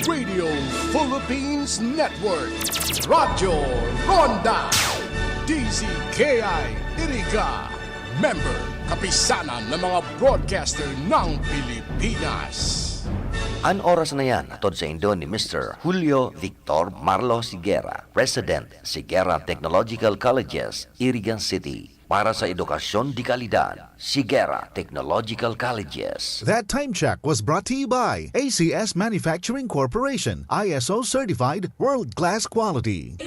Radio Philippines Network, Radyo Ronda, DZKI Iriga, member kapisanan ng mga broadcaster ng Pilipinas. An oras na yan, atod sa Indo ni Mr. Julio Victor Marlo Siguera, President, Siguera Technological Colleges, Irigan City. Para sa edukasyon di kalidad, Siguera Technological Colleges. That time check was brought to you by ACS Manufacturing Corporation, ISO certified world-class quality.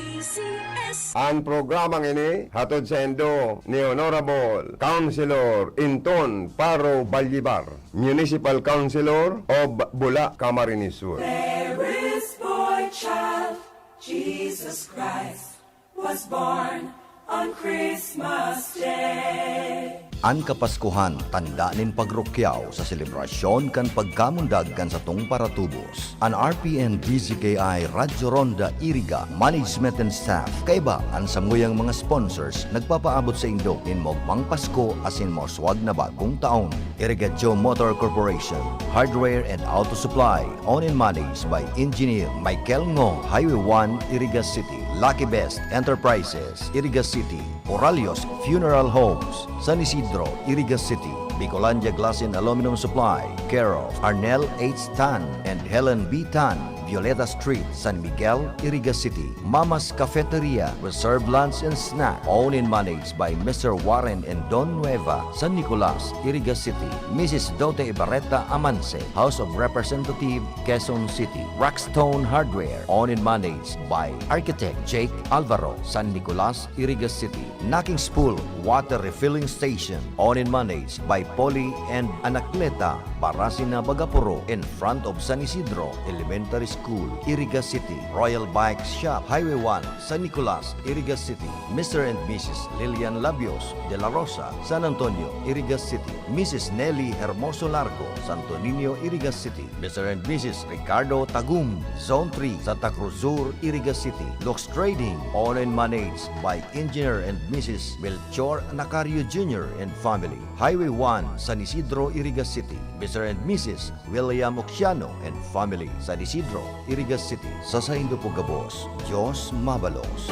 Ang programang ini hatod sa Indo ni Honorable Councilor Inton Paro Balyibar, Municipal Councilor of Bula, Camarines Sur. There is boy child, Jesus Christ was born on Christmas Day. An Kapaskuhan, tanda nin pagrukyaw sa selebrasyon kan pagkamundag kan sa tong paratubos. An RPN DZKI Radyo Ronda Iriga Management and Staff kaiba ang samuyang mga sponsors nagpapaabot sa Indo in Mogmang Pasko asin moswag na bagong taon. Irigadyo Motor Corporation, Hardware and Auto Supply, owned and managed by Engineer Michael Ngo, Highway 1, Iriga City. Lucky Best Enterprises, Iriga City. Oralios Funeral Homes, San Isidro, Iriga City. Bicolandia Glass and Aluminum Supply, care of Arnel H. Tan and Helen B. Tan, Violeta Street, San Miguel, Iriga City. Mama's Cafeteria, reserved lunch and snack, owned and managed by Mr. Warren and Don Nueva, San Nicolas, Iriga City. Mrs. Dote Ibarreta Amance, House of Representative, Quezon City. Rockstone Hardware, owned and managed by Architect Jake Alvaro, San Nicolas, Iriga City. Knocking Spool Water Refilling Station, owned and managed by Poli and Anacleta, Barasina Bagapuro, in front of San Isidro Elementary School, Iriga City. Royal Bike Shop, Highway 1, San Nicolas, Iriga City. Mr. and Mrs. Lilian Labios de la Rosa, San Antonio, Iriga City. Mrs. Nelly Hermoso Largo, Santo Niño, Iriga City. Mr. and Mrs. Ricardo Tagum, Zone 3, Santa Cruz Sur, Iriga City. Lux Trading, owned and managed by Engineer and Mrs. Melchor Nacario Jr. and family. Highway 1, San Isidro, Iriga City. Mr. and Mrs. William Oxiano and family, San Isidro, Iriga City. Sa Saindo Pugabos, Diyos Mabalos.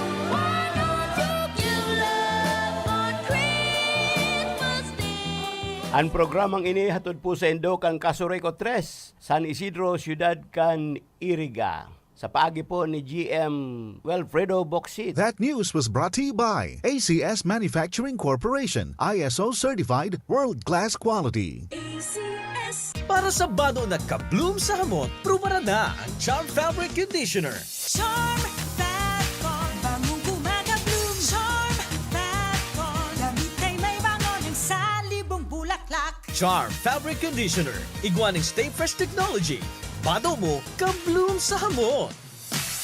Ang programang ini hatod po sa Indo kang Casureco 3, San Isidro, Ciudad kan Iriga. Sa paagi po ni GM Wilfredo Boxit. That news was brought to you by ACS Manufacturing Corporation, ISO certified world-class quality. Para sa bado na ka-bloom sa hamot, prubara na ang Charm Fabric Conditioner. Charm Fatcon, bangong kumaka-bloom. Charm Fatcon, gamit ay may bangon yung salibong bulaklak. Charm Fabric Conditioner, igwaning Stay Fresh Technology. Bado mo, ka-bloom sa hamot.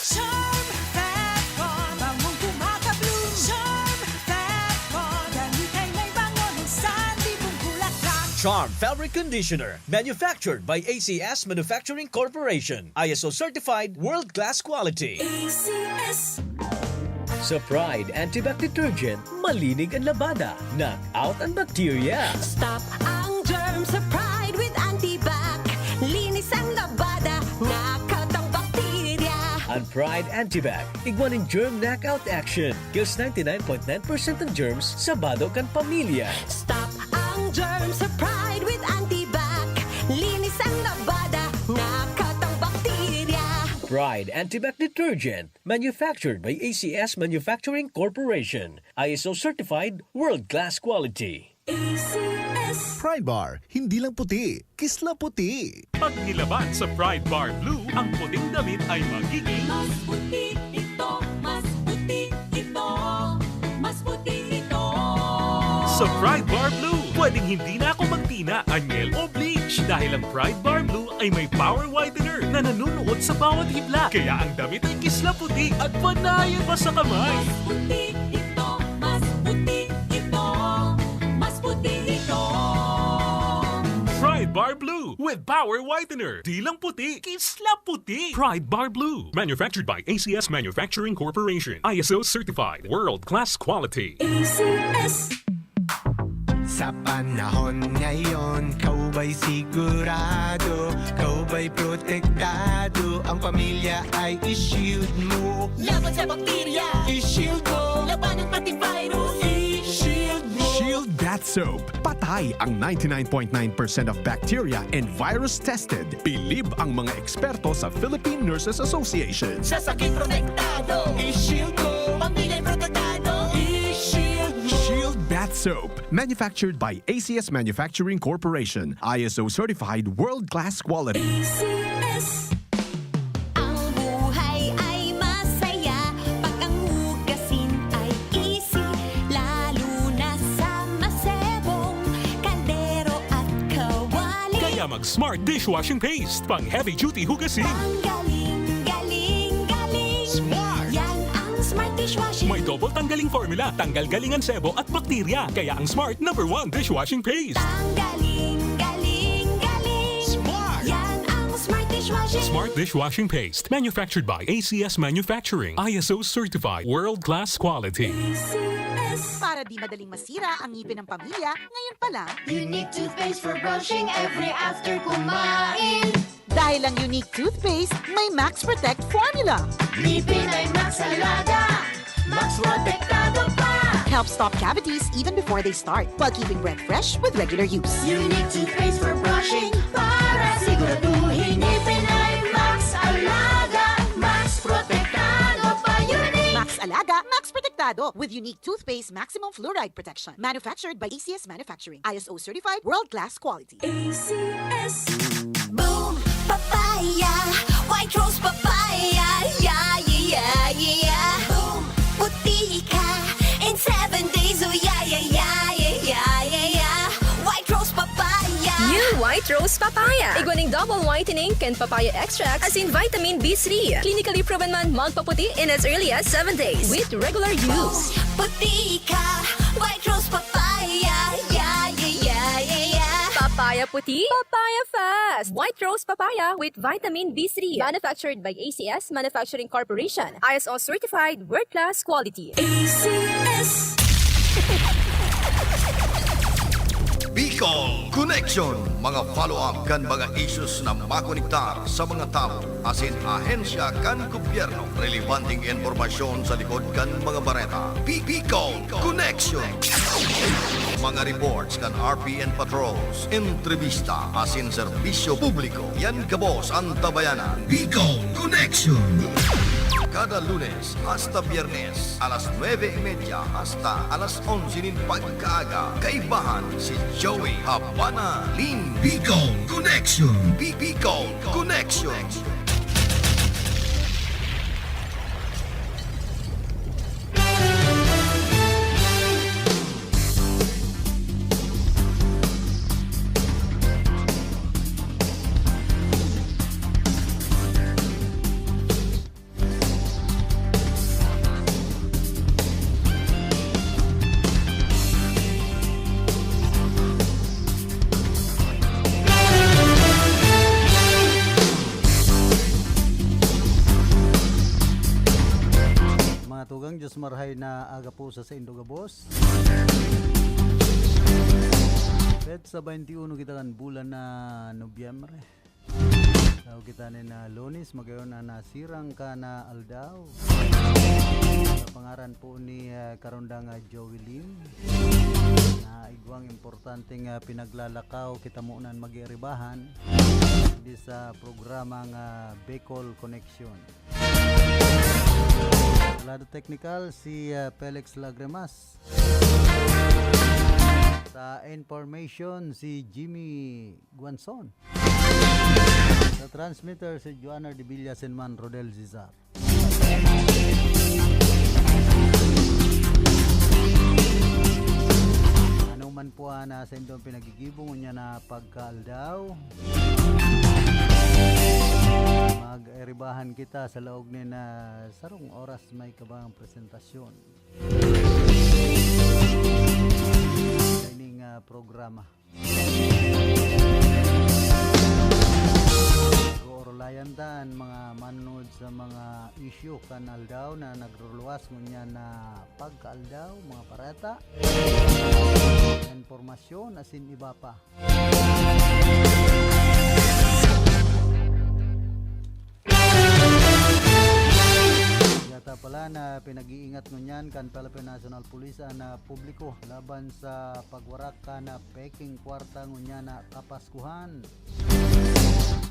Charm Fatcon, bangong kumaka-bloom. Charm Fatcon, gamit ay may bangon yung salibong bulaklak. Charm Fabric Conditioner, manufactured by ACS Manufacturing Corporation. ISO certified world-class quality. ACS. Sa Pride Antibac Detergent, malinig ang labada. Knock out ang bacteria. Stop ang germs sa Pride with Antibac. Linis ang labada, knockout ang bakterya. Ang Pride Antibac, igwaning germ knockout action. Kills 99.9% ng germs sa bado kan pamilya. Stop ang germs sa Pride with Antibac. Linis ang labada, knockout ang bakterya. Pride Antibac Detergent, manufactured by ACS Manufacturing Corporation. ISO certified world-class quality. ACS. Pride Bar, hindi lang puti, kisla puti. Pag nilaban sa Pride Bar Blue, ang puting damit ay magiging Mas puti ito, mas puti ito, mas puti ito. sa Pride Bar Blue. Pwedeng hindi na ako magtina, anyel o bleach dahil ang Pride Bar Blue ay may power whitener na nanunuot sa bawat hibla. Kaya ang damit ay kisla puti at panayan pa sa kamay. Mas puti ito, mas puti ito, mas puti ito. Pride Pride Bar Blue with Power Whitener. Di lang puti, kisla puti. Pride Bar Blue. Manufactured by ACS Manufacturing Corporation. ISO certified. World-class quality. Sa panahon ngayon, kau ba'y sigurado? Kau ba'y protektado? Ang pamilya ay i-shield mo. Laban sa bakterya, I-shield mo. laban ng pati virus. I-shield mo. Shield That Soap. Patay ang 99.9% of bacteria and virus tested. Believe ang mga eksperto sa Philippine Nurses Association. Sa sakit protektado, I-shield mo. pamilya'y protektado. I-shield mo. Shield That Soap. Manufactured by ACS Manufacturing Corporation. ISO certified world-class quality. Ang buhay ay masaya pag ang hugasin ay easy, lalo na sa masebong kaldero at kawali. Kaya mag-Smart Dishwashing Paste. Pang heavy-duty hugasin. Ang galing, galing, galing. Smart! Yan ang Smart Dishwashing. May double tanggaling formula, tanggal galingan sebo at bakterya. Kaya ang Smart #1 dishwashing paste. Ang galing, galing, galing. Smart! Yan ang Smart Dishwashing. Smart Dishwashing Paste. Manufactured by ACS Manufacturing. ISO certified. World-class quality. Para di madaling masira ang ngipin ng pamilya, ngayon pa lang, Unique toothpaste for brushing every after kumain. dahil ang unique toothpaste, may Max Protect formula. Ngipin ay Max Alaga, Max Protektado pa. Helps stop cavities even before they start, while keeping breath fresh with regular use. Unique toothpaste for brushing para siguraduhin ngipin ay Max Alaga, Max Protektado pa. Unique. Max Alaga, Max Protectado with unique toothpaste maximum fluoride protection. Manufactured by ACS Manufacturing. ISO certified world-class quality. Boom, papaya, white rose papaya, yeah, yeah, yeah. Boom, puti ka in 7 days, oh yeah, yeah, yeah, yeah, yeah, yeah. White rose papaya. New White Rose Papaya. Iguaning double whitening and papaya extracts as in vitamin B3. Clinically proven man magpaputi in as early as 7 days with regular use. Puti ka, white rose papaya, yeah, yeah, yeah, yeah, yeah. Papaya puti, papaya fast. White Rose Papaya with vitamin B3. Manufactured by ACS Manufacturing Corporation. ISO certified world-class quality. Bicol Connection. Mga follow-up kan mga issues na makonektar sa mga tao asin ahensya kan gobyerno. Relevanting informasyon sa likod kan mga bareta. Bicol Connection. Mga reports kan RPN patrols, entrevista asin serbisyo publiko. Yan kabos ang tabayanan. Bicol Connection. Kada Lunes hasta Biyernes, alas 9:30 hasta alas 11 pagkaaga. Kaibahan si Joey Habana Lin. Bicol Connection. Bicol Connection. Tugang Diyos marhay na aga po sa Indogabos. Bet sa 21 kita kan bulan na Nobyembre. Daw kita na Lunes magayon na nasirang ka na aldaw. Sa pangaran po ni Karundang Joey Lim na igwang importanteng pinaglalakaw kita munan mag-iaribahan di sa programang Bicol Connection. Lado technical si Felix Lagremas. Sa information si Jimmy Guanzon. Sa transmitter si Joanna de Villasenman Rodel Zizar. Ano man po na sa indong pinagigibong niya na pagkaaldaw. Mag-eribahan kita sa laog ni na sarong oras may kabang presentasyon sa ining programa. sa mga issue kan aldaw na nagruluwas ngunya na pagkaaldaw mga pareta, informasyon asin iba pa. Yata pala na pinag-iingat ngunyan kan Philippine National Police na publiko laban sa pagwarak ka na peking kwarta ngunya na kapaskuhan.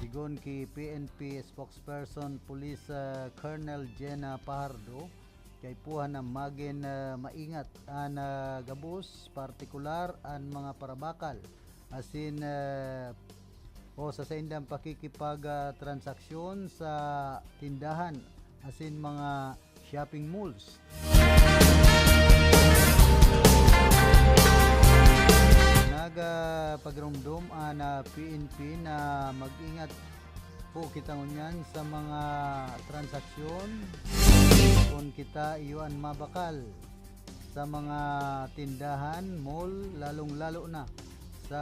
Sigon ki PNP spokesperson Police Colonel Jenna Pahardo kay puhan na magin maingat an gabos partikular an mga parabakal asin o sa indang pakikipag transaksyon sa tindahan asin mga shopping malls. Pagramdom na PNP na mag-ingat po kita ngunyan sa mga transaksyon kung kita iyon mabakal sa mga tindahan, mall, lalong-lalo na sa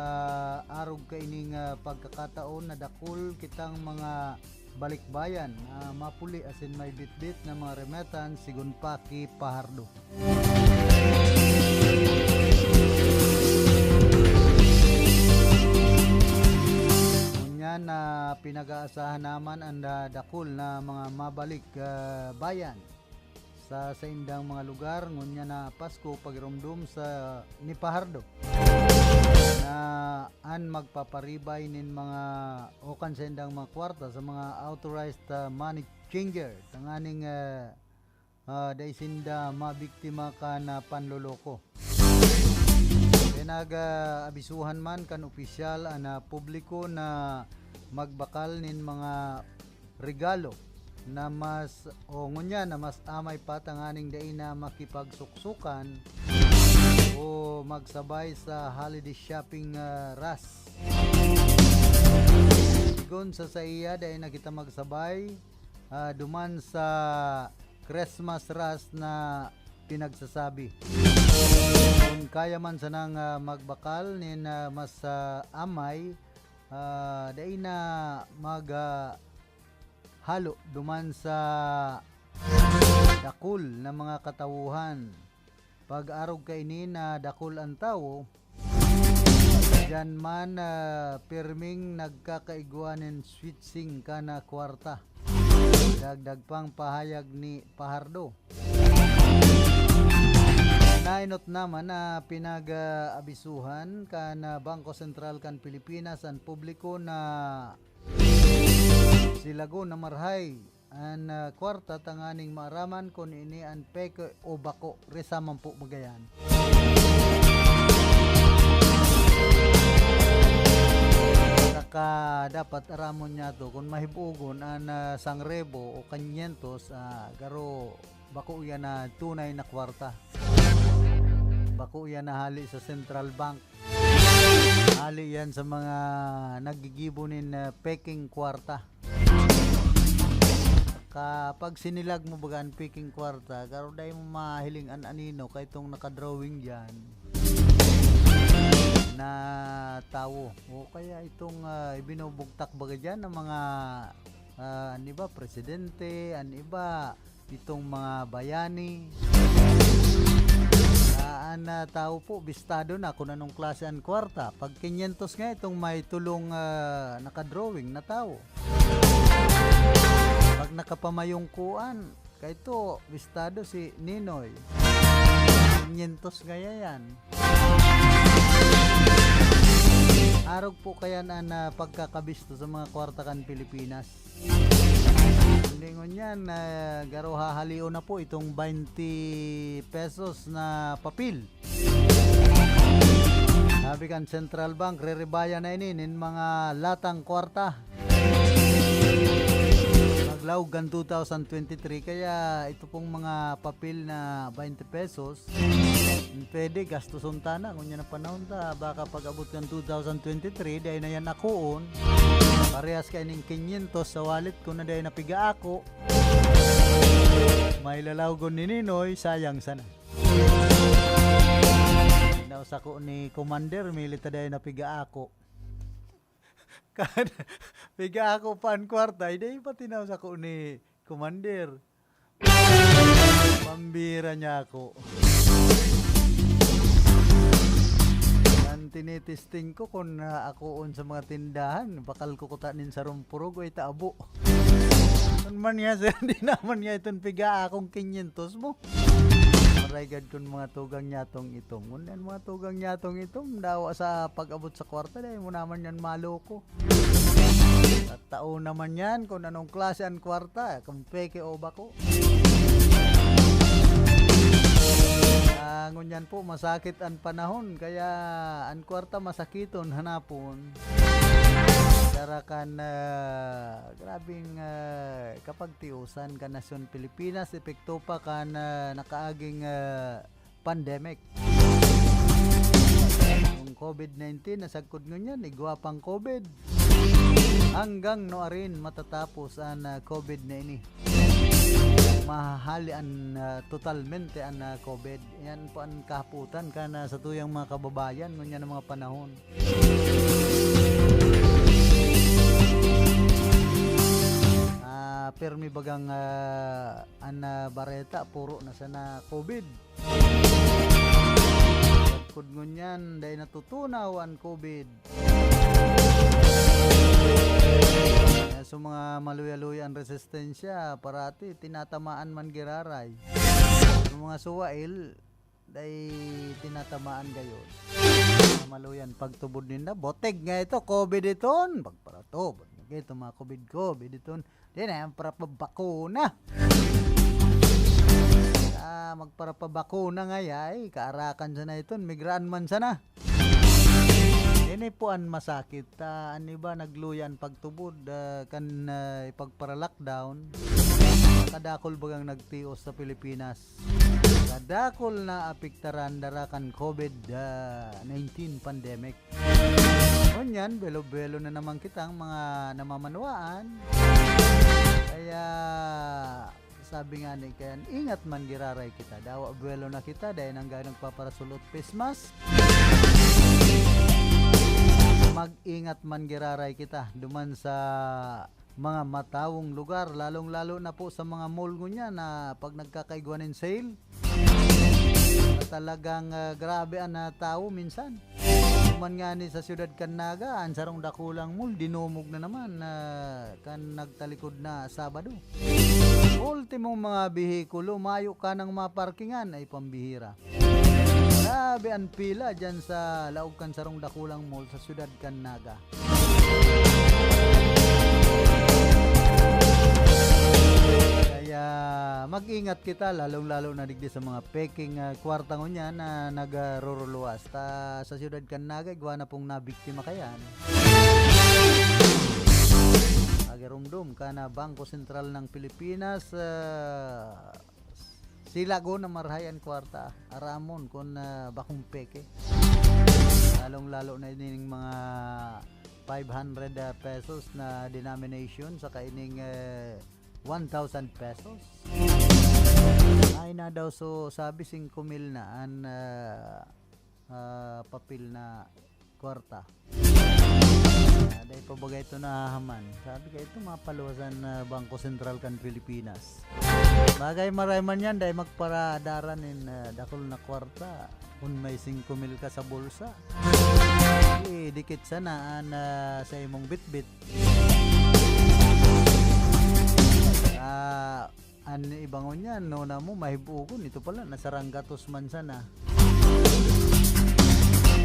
arog kaining pagkakataon na dakol kitang mga balikbayan mapuli asin may bitbit na mga remetan sigun pa ki Pahardo. Na pinag-aasahan naman ang dakol na mga mabalik bayan sa indang mga lugar ngunya na Pasko pagramdom sa ni Pahardo na an magpaparibay nin mga okan sa indang mga kwarta sa mga authorized money changer tanganing daisinda mabiktima ka na panloloko. Pinag-abisuhan man kan opisyal na publiko na magbakal nin mga regalo na mas ngunya na mas amay pa tanganing dai na makipagsuksukan o magsabay sa holiday shopping rush. Sigon sa iya dai na kita magsabay duman sa Christmas rush na pinagsasabi. Kung kaya man sanang magbakal nin mas amay dai na halo duman sa dakol na mga katawuhan. Pag arog kaini na dakol ang tao diyan man pirming nagkakaiguanin switching ka na kwarta. Dagdag pang pahayag ni Pahardo. Nainot naman na pinag-abisuhan kan Bangko Sentral kan Pilipinas ang publiko na silago na marhay an kwarta tanganing maaraman kon ini an peke o bako resaman po magayan. Saka dapat aramon niya to kung mahibugon an sangrebo o kanyentos garo bako yan na tunay na kwarta. Bako yan na hali sa Central Bank. Hali yan sa mga nagigibonin peking kwarta. Kapag sinilag mo baga ang peking kwarta, karo dahil mo mahiling anino kay itong nakadrawing dyan na tao. O kaya itong ibinubugtak baga dyan ng mga aniba, presidente, aniba, itong mga bayani. Tao po, bistado na kung anong klase ang kwarta. Pag 500 nga itong may tulong nakadrawing na tao. Pag nakapamayong kuan, kaya ito, bistado si Ninoy. 500 kaya yan. Arog po kaya na pagkakabisto sa mga kwarta kan Pilipinas. Hindi ngunyan, garo hahaliw na po itong 20 pesos na papel. Sabi kan Central Bank, re-rebaya na inin mga latang kwarta. Maglaw gan 2023, kaya ito pong mga papel na 20 pesos, pwede gastuson na kung yan ang panahon ta. Baka pag abot kan 2023, dahil na yan akoon. Parehas kayo ng 500 sa wallet ko na dahil napiga ako. May lalawgon ni Ninoy, sayang sana. Nausa ko ni Commander, milita dahil napiga ako. Piga ako pan kwarta, dahil pati nausa ko ni Commander. Pambira niya ako. Yan tinitesting ko kung ako sa mga tindahan, bakal ko kutanin sa rumpurog o itaabo. Kung man niya sir, di naman niya itong piga akong 500 mo. Maragad kung mga tugang nyatong itong. Kung yan mga tugang nyatong itong, dawa sa pag-abot sa kwarta, dahil mo naman yan maloko. At tao naman yan kung anong klase ang kwarta, kung peke o bako. Ngunyan po, masakit ang panahon, kaya ang kwarta masakiton hanapon. Darakan grabing kapag tiusan ka nasyon Pilipinas, epekto pa ka na nakaaging pandemic. Kung COVID-19 nasagkod ngunyan, igwapang COVID. Hanggang noarin matatapos ang COVID na ini. Mahali ang totalmente ang COVID. Yan po ang kaputan ka na sa tuyang mga kababayan ngunyan ang mga panahon. Permi bagang an bareta puro na sana COVID. Kud ngunyan dahil natutunaw ang COVID. So mga maluya-luya ang resistensya parati tinatamaan man giraray. So mga suwail dahil tinatamaan gayon. Maluyan pagtubod nila boteg nga ito COVID iton pagparato ito mga COVID iton. Di na yan para pabakuna. Magpara pabakuna nga yay. Kaarakan sana iton. Migraan man sana. Ini po ang masakit. Ano ba nagluyan pagtubod kan ipagpara-lockdown. Kadakol bagang nagtios sa Pilipinas. Kadakol na apiktaran darakan COVID-19 pandemic. Ngunyan, belo-belo na naman kitang mga namamanwaan. Kaya sabi nga ni Kayan, ingat man giraray kita. Dawa buwelo na kita dahil hanggang nagpaparasulot Christmas. Mag-ingat man giraray kita. Duman sa mga matawong lugar. Lalong-lalo na po sa mga mall niya na pag nagkakaiguanin sale. Talagang grabe ang tao minsan. Man nga ni sa siyudad Kannaga, ang sarong dakulang mall, dinumog na naman kan nagtalikod na Sabado. Ultimong mga bihikulo, mayo ka ng maparkingan ay pambihira. Grabe ang pila dyan sa laog kan sarong dakulang mall sa siyudad Kannaga. Kaya mag-ingat kita lalong-lalo na digdi sa mga peking kwarta niya na nagruruluwas. Sa siyudad Kannaga, gawa na pong nabiktima kayan. Agirumdum ka na Bangko Sentral ng Pilipinas silago na marhayan kwarta. Aramon kung bakong peke. Lalong-lalo na ining mga 500 pesos na denomination sa kaining 1,000 pesos. Ay na daw so sabi 5,000 na ang papel na kwarta. Dahil pabagay ito na haman. Sabi ka ito mapaluwasan na Bangko Sentral kan Pilipinas. Bagay maray man yan dahil magparadaran in dakol na kwarta. Kung may 5,000 ka sa bulsa. Dikit sana sa imong bitbit. An ibangon yan, no na mo mahibugon. Ito pala, nasaranggatos man sana.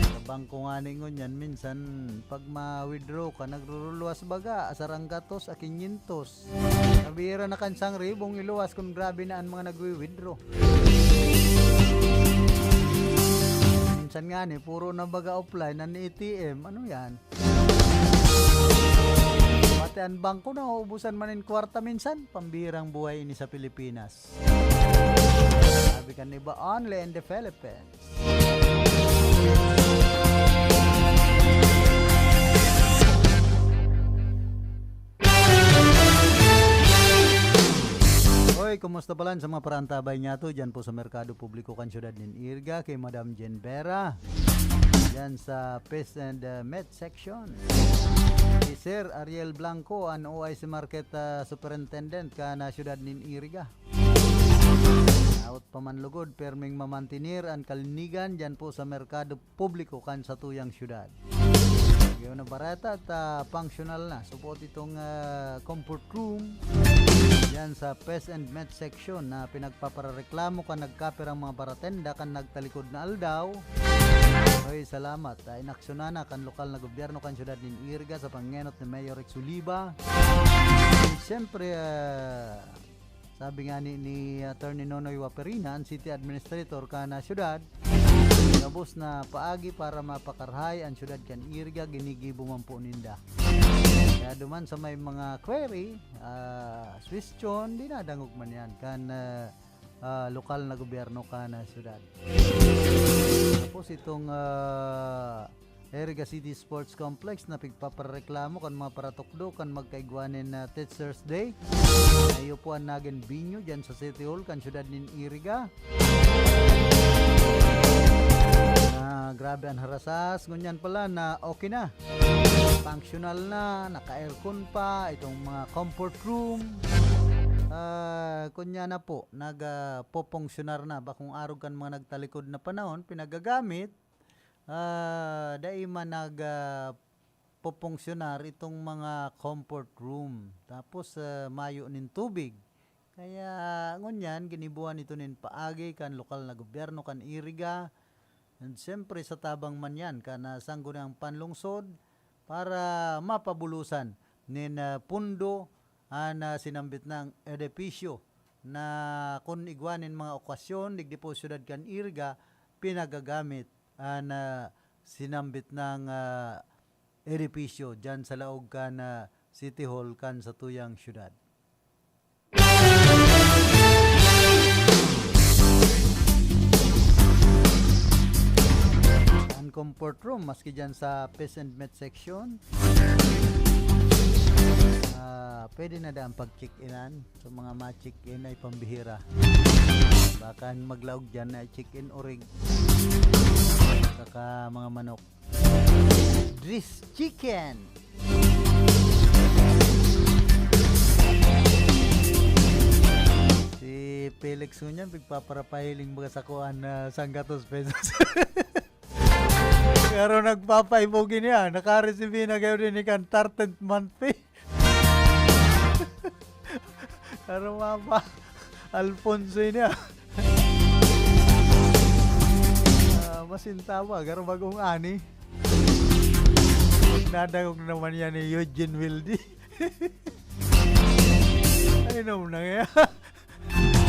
Sa bangko nga ningon yan, minsan pag ma-withdraw ka, nagruruluwas baga, saranggatos, 500. Nabira na kansang ribong iluwas kung grabe na ang mga nag-withdraw. Minsan nga ni, puro na baga offline, ang ATM, ano yan? Pati ang bangko na uubusan man in kwarta minsan, pambirang buhay ini sa Pilipinas. Sabi ka ni ba, only in the Philippines. Hoy, kumusta pala sa mga parantabay niya to dyan po sa Merkado Publiko kan Siyudad nin Irga kay Madam Jen Vera dyan sa Pest and Med section. Si Sir Ariel Blanco, ang OIC Market Superintendent kana siyudad nin Iriga. Out pamanlugod, perming mamantinir ang kalinigan dyan po sa merkado publiko kan sa tuyang siyudad. Ngayon na barata at functional na. Support itong comfort room dyan sa Pest and Met section na pinagpapareklamo kan nagkaperang mga baratenda kan nagtalikod na aldaw. Hoy, salamat. Inaksyonan na kan lokal na gobyerno kan siyudad nin Iriga sa pangenot ni Mayor Rex Uliba. And siyempre, sabi nga ni Attorney Nonoy Waperina, ang City Administrator kana siyudad, gabos na paagi para mapakarhay ang siyudad kan Iriga, ginigibo man po ninda. Kaya duman sa may mga query, question, dinadangog man yan kan lokal na gobyerno kana siyudad. Tapos itong Iriga City Sports Complex na pigpapareklamo kan mga paratukdo kan magkaigwanin na Teachers Day. Ayo po ang naging binyo dyan sa City Hall kan siyudad nin Iriga. Grabe ang harasas. Ngunyan pala na okay na. Functional na, naka-aircon pa, itong mga comfort room. Kunya na po, nagpopongsyonar na. Bakong araw kan mga nagtalikod na panahon, pinagagamit. Dahil man nagpopongsyonar itong mga comfort room. Tapos mayo nin tubig. Kaya ngunyan, ginibuan ito nin paagi kan lokal na gobyerno kan Iriga. And siyempre sa tabang man yan, kana sanggo ng panlungsod para mapabulusan nin pundo na sinambit ng edepisyo na kung igwanin mga okasyon, digdi po siyudad kan Iriga, pinagagamit na sinambit ng edepisyo dyan sa laog kan City Hall kan sa tuyang siyudad. Ang comfort room, maski dyan sa Pest and Met section, pwede na daan pag-check-inan. So mga ma-check-in ay pambihira. Baka maglaog dyan na check-in orig. Saka mga manok. Dris Chicken! Si Felix Unyan, pigpaparapahiling mga sakuan na 100 pesos. Pero nagpapaibogin niya. Naka-receive na kayo din ikan 13th month pay. Pero mapa Alfonso niya. Masintawa. Pero bagong ani. Nadagog naman yan ni Eugene Wildy. Ay naman na nga.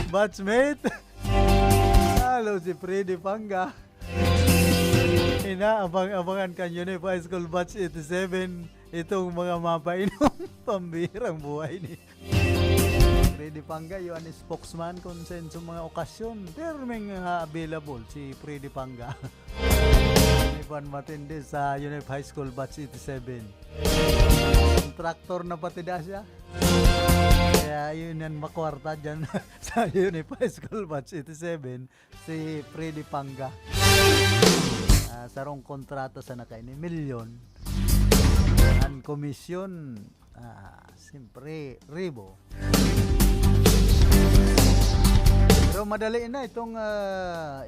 Batchmate. Halo si Freddy Panga. Abang-abangan kanyo ni High School Batch 87 itong mga mapainom pambirang buhay ni Freddy Panga. Yun ang spokesman kung sa mga okasyon pero may available si Freddy Panga. Iban matindi sa Unip High School Batch 87. Traktor na pati da siya. Kaya yun yan makwarta dyan sa Unip High School Batch 87 si Freddy Panga. Sarong kontrata sa nakaini milyon ang komisyon siyempre ribo. Pero madali na itong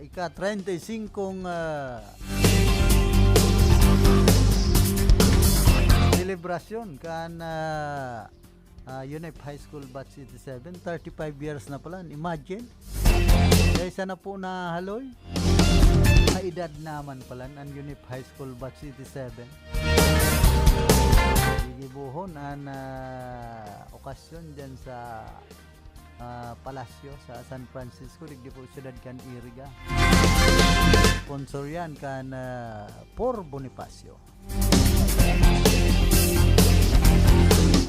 ika-35 celebration kan Unip High School Batch 87, 35 years na pala. Imagine kaya sana po na haloy edad naman pala ang Unip High School Batch 87. Gigibuhon ang okasyon dyan sa palasyo sa San Francisco, digdi po siyudad kan Iriga. Sponsor yan kan Por Bonifacio.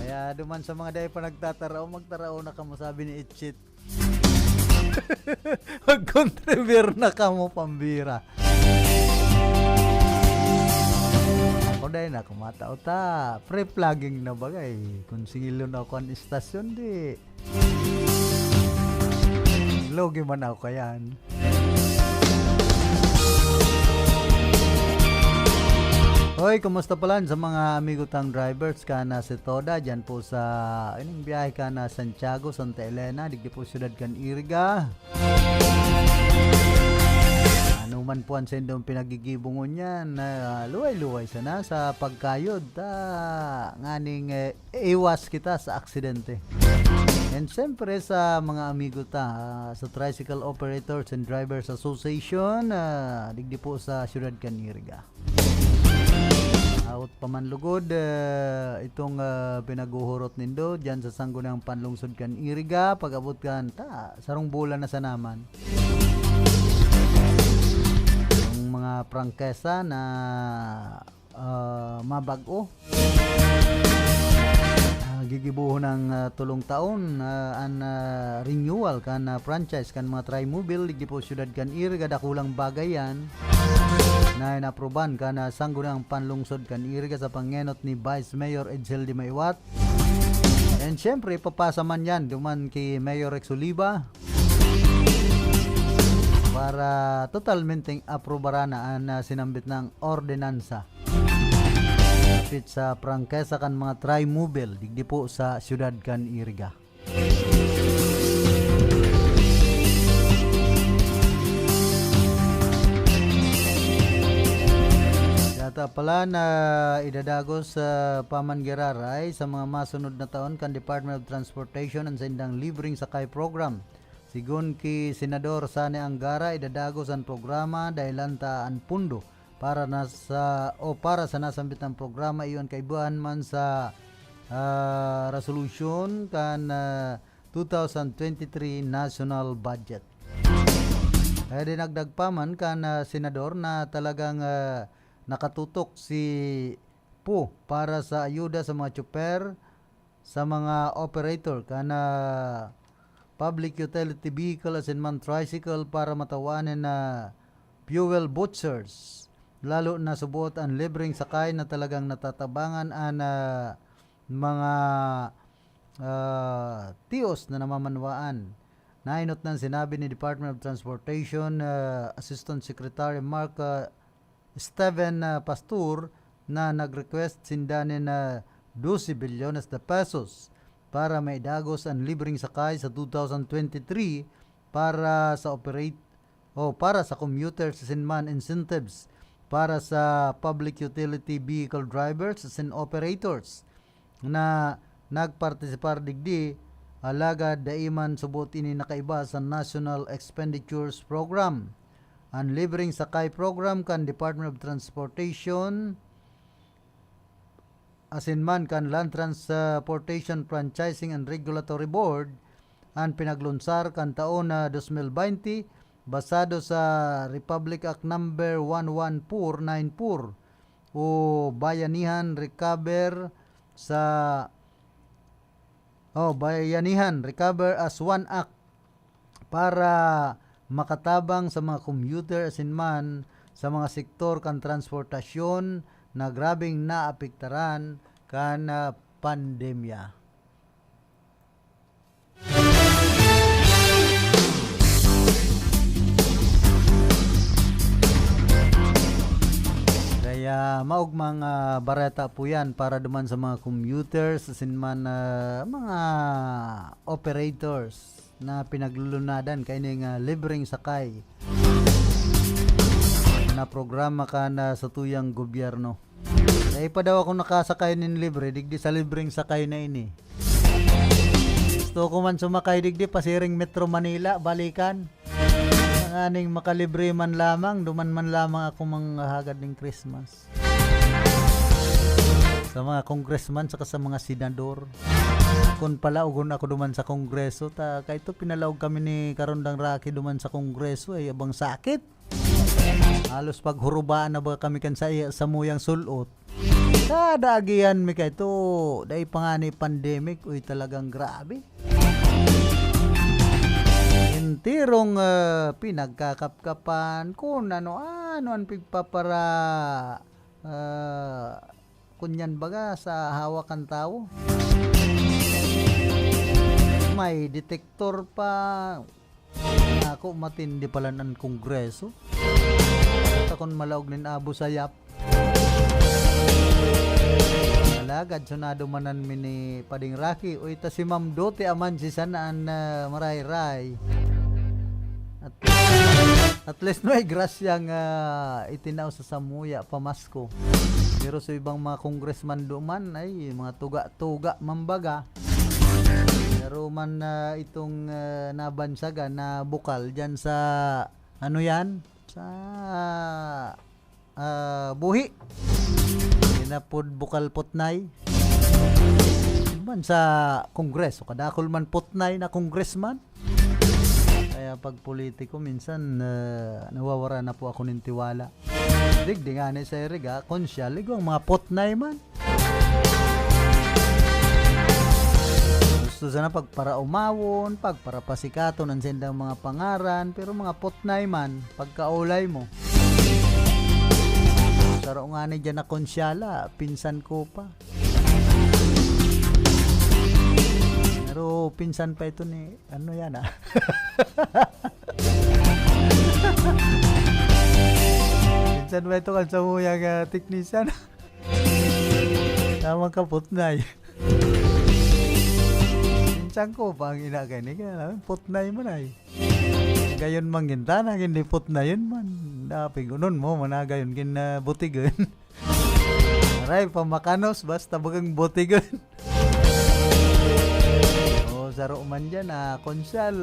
Kaya duman sa mga dahi pa nagtataraw, magtaraw na kamo, sabi ni Itchit. Mag-contribute na kamo pambira. Ako dahil na kumatao ta. Pre-plugging na bagay. Kung singilon ako ang istasyon di. Logi man ako kayan. Hoy, kumusta pala sa mga amigo tang drivers ka na si Toda dyan po sa ining biyahe ka na Santiago, Santa Elena, digdi po siyudad kan Iriga. Ano man po ang sendong pinagigibungon yan, luway-luway sana sa pagkayod, nganing iwas kita sa aksidente. And siyempre sa mga amigo sa Tricycle Operators and Drivers Association, digdi po sa siyudad kan Iriga. Out pamanlugod itong pinaguhurot nindo dyan sa sanggunang panlungsod kan Iriga, pag-abot kan sarong bulan na sa naman. Yung mga prangkesa na mabago, gigibuho ng tulong taon an renewal kan franchise kan mga Tri-Mobile digdi po siyudad kan Iriga, dakulang bagay yan na inaproban ka na sanggunang panlungsod kan Iriga sa pangenot ni Vice Mayor Edsel Di Maiwat. And syempre papasa man yan duman kay Mayor Rex Oliva para totalmente aprobaran na sinambit ng ordinansa kapit sa prangkesa kan mga Tri-Mobile digdi po sa siyudad kan Iriga. Data pala na idadagos sa pamangiraray sa mga masunod na taon kan Department of Transportation ang sendang libreng sakay program. Sigun ki Senador Sani Angara, idadagos ang programa dahilan ta ang pundo para sa nasambit ng programa iyon kaibuan man sa resolution kan 2023 national budget. Kaya dinagdag pa man kan senador na talagang nakatutok si po para sa ayuda sa mga tsuper, sa mga operator kana public utility vehicle as in man tricycle para matawanan na fuel butchers, lalo na subuot ang libreng sakay na talagang natatabangan ang mga tios na namamanwaan. Nainot ng sinabi ni Department of Transportation Assistant Secretary Mark Steven Pastor na nag-request sindanin na 12 bilyones na pesos para maidagos ang libreng sakay sa 2023 para sa commuters and man incentives para sa public utility vehicle drivers and operators na nagpartisipar digdi alagad daiman subot ini nakaiba sa National Expenditures Program. Ang libreng sakay program kan Department of Transportation asin man kan Land Transportation Franchising and Regulatory Board ang pinaglunsar kan taon na 2020 basado sa Republic Act number 11494 o Bayanihan Recover as One Act para makatabang sa mga commuter asin man sa mga sektor kan transportasyon na grabing naapektaran kan pandemya. Kaya maugmang bareta po yan para duman sa mga commuters asin man mga operators na pinaglulunadan kaining libreng sakay na programa ka na sa tuyang gobyerno. Kaya pa daw ako nakasakay nin libre digdi sa libreng sakay na ini. Gusto ko man sumakay digdi pasiring Metro Manila balikan. Ang aning makalibre man lamang, duman man lamang ako manghagad ng Christmas. Sa mga congressman saka sa mga senador. Kung pala ugon ako duman sa kongreso, kaya ito pinalawag kami ni Karondang Rocky duman sa kongreso ay abang sakit. Halos paghurubaan na ba kami kan sa muyang sulot. Kadagian mi kay ito, dahil pa nga ni pandemic, uy talagang grabe. Intirong pinagkakapkapan kung ano-ano ang pigpapara kunyan baga sa hawakan tao. May detektor pa. Ako matindi pala ng kongreso. At akong malaog nin Abu Sayyaf. Alagad sunado manan mini Pading Raki. Uy, ta si Ma'am Dote aman si sanaan maray-ray. At least no ay grasyang itinaw sa Samuya pamasko. Pero sa ibang mga congressman duman ay mga tuga-tuga mambaga. Pero man itong nabansaga na bukal dyan sa ano yan? Sa buhi. Pinapod bukal putnay. Man sa kongreso. Kadakol man putnay na congressman. Kaya pag politiko minsan nawawara na po ako ng tiwala. Digdi nga ni sa Eriga, konsyal, igong mga potnay man. Gusto sana pagpara umawon, pagpara pasikato ng sendang mga pangaran, pero mga potnay man, pagkaulay mo. Saro nga ni dyan na konsyala, pinsan ko pa. Pero pinsan pa ito ni, ano yan Pinsan ba ito kan sa muyang teknisyan? Tamang kaputnay. Pinsan ko pa ang inagani. Kaya putnay man ay. Gayon mangintan, hindi putnayin man. Napigunon mo, managayon butigan. Aray, pamakanos, basta bagang butigan. Saro man dyan konsyal,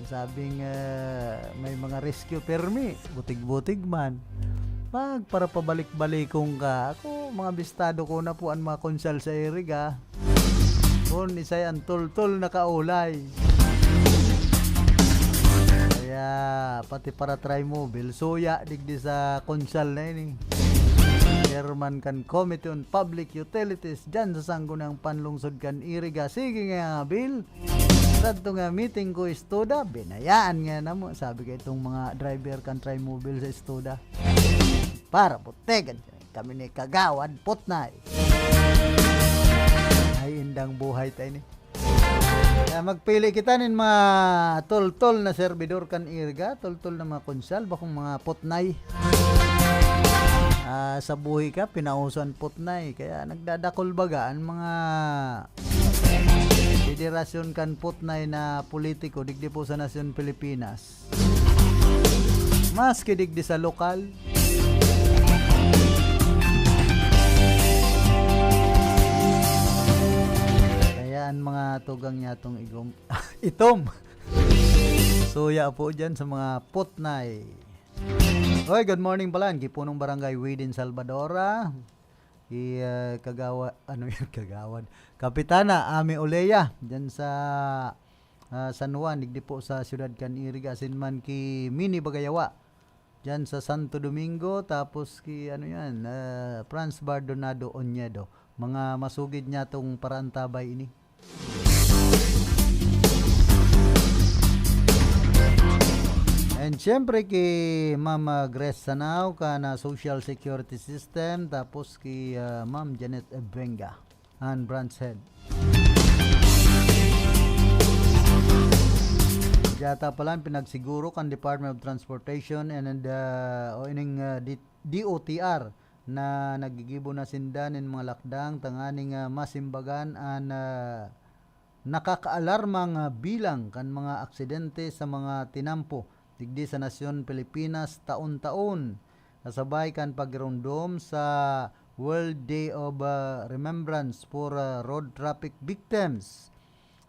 sabing may mga rescue permit, butig-butig man. Para pabalik-balikong ka, ako mga bistado ko na po ang mga konsyal sa Eriga. Kung isay ang tol-tol na kaulay. Kaya pati para try mobile, suya digdi sa konsyal na ini. Chairman kan Committee on Public Utilities dyan sa sanggo ng panlungsod kan Iriga. Sige nga Bill, sadto nga meeting ko istoda, binayaan nga na mo. Sabi ka itong mga driver kan try mobile sa istoda. Para putegan kami ni kagawad putnay. Ay indang buhay tayo ni. Kaya magpili kita nin mga tol-tol na servidor kan Iriga, tol-tol na mga konsyal, bakong mga putnay. Sa buhay ka, pinausan putnay. Kaya nagdadakol baga ang mga federasyon kan putnay na politiko digdi po sa nasyon Pilipinas. Mas kidigdi sa lokal. Kaya ang mga tugang niya itong itom. Suya po dyan sa mga putnay. Hoy, good morning pala. Gipunong barangay Widin Salvadora. Kagawad, kagawad. Kapitana Ami Oleya diyan sa San Juan, digdi po sa siyudad kan Iriga, sinman ki Mini Bagayawa. Diyan sa Santo Domingo, tapos ki Franz Bardonado Onyedo. Mga masugid niya tong parantabay ini. And syempre kay Ma'am Grace Sanaw ka na Social Security System, tapos kay Ma'am Janet Ebenga and branch head. Jata pala pinagsiguro kan Department of Transportation and DOTR na nagigibo na sindan in mga lakdang tanganing masimbagan an nakakaalarmang bilang kan mga aksidente sa mga tinampo digdi sa nasyon Pilipinas taon-taon. Kasabay kan pagrondom sa World Day of Remembrance for Road Traffic Victims.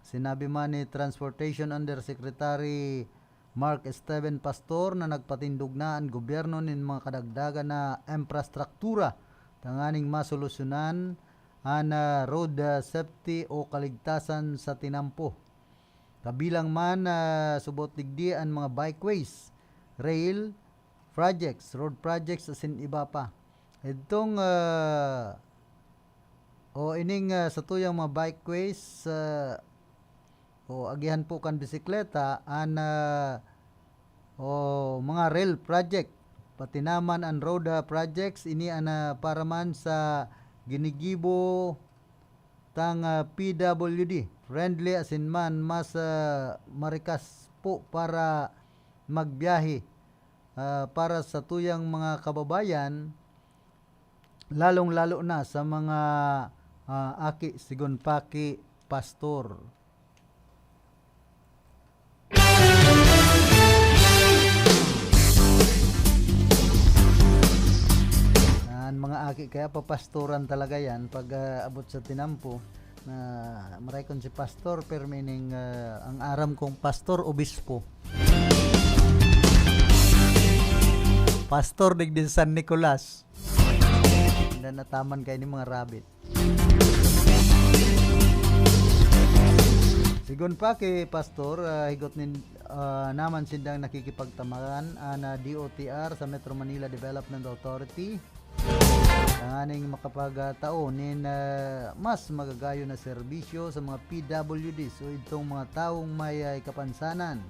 Sinabi man ni Transportation Undersecretary Mark Esteban Pastor na nagpatindog na ang gobyerno nin mga kadagdagan na infrastruktura tanganing masolusyonan ang road safety o kaligtasan sa tinampo. Kabilang man subot digdi ang mga bikeways, rail projects, road projects asin iba pa. Itong sa tuyang mga bikeways agihan po kan bisikleta an mga rail project pati naman ang road projects ini para man sa ginigibo tang PWD friendly asin man mas marikas po para magbiyahe para sa tuyang mga kababayan lalong-lalo na sa mga aki sigunpaki pastor. Mga aki kaya papastoran talaga yan pag abot sa tinampo na maray kon si pastor pero meaning ang aram kong pastor obispo. Pastor digdin San Nicolas. Hindi nataman kayo ni mga rabbit. Sigon pa kay pastor, higot nin naman sindang nakikipagtamaran na DOTR sa Metro Manila Development Authority. Aning makapagtaonin mas magagayo na serbisyo sa mga PWDs o itong mga taong may kapansanan.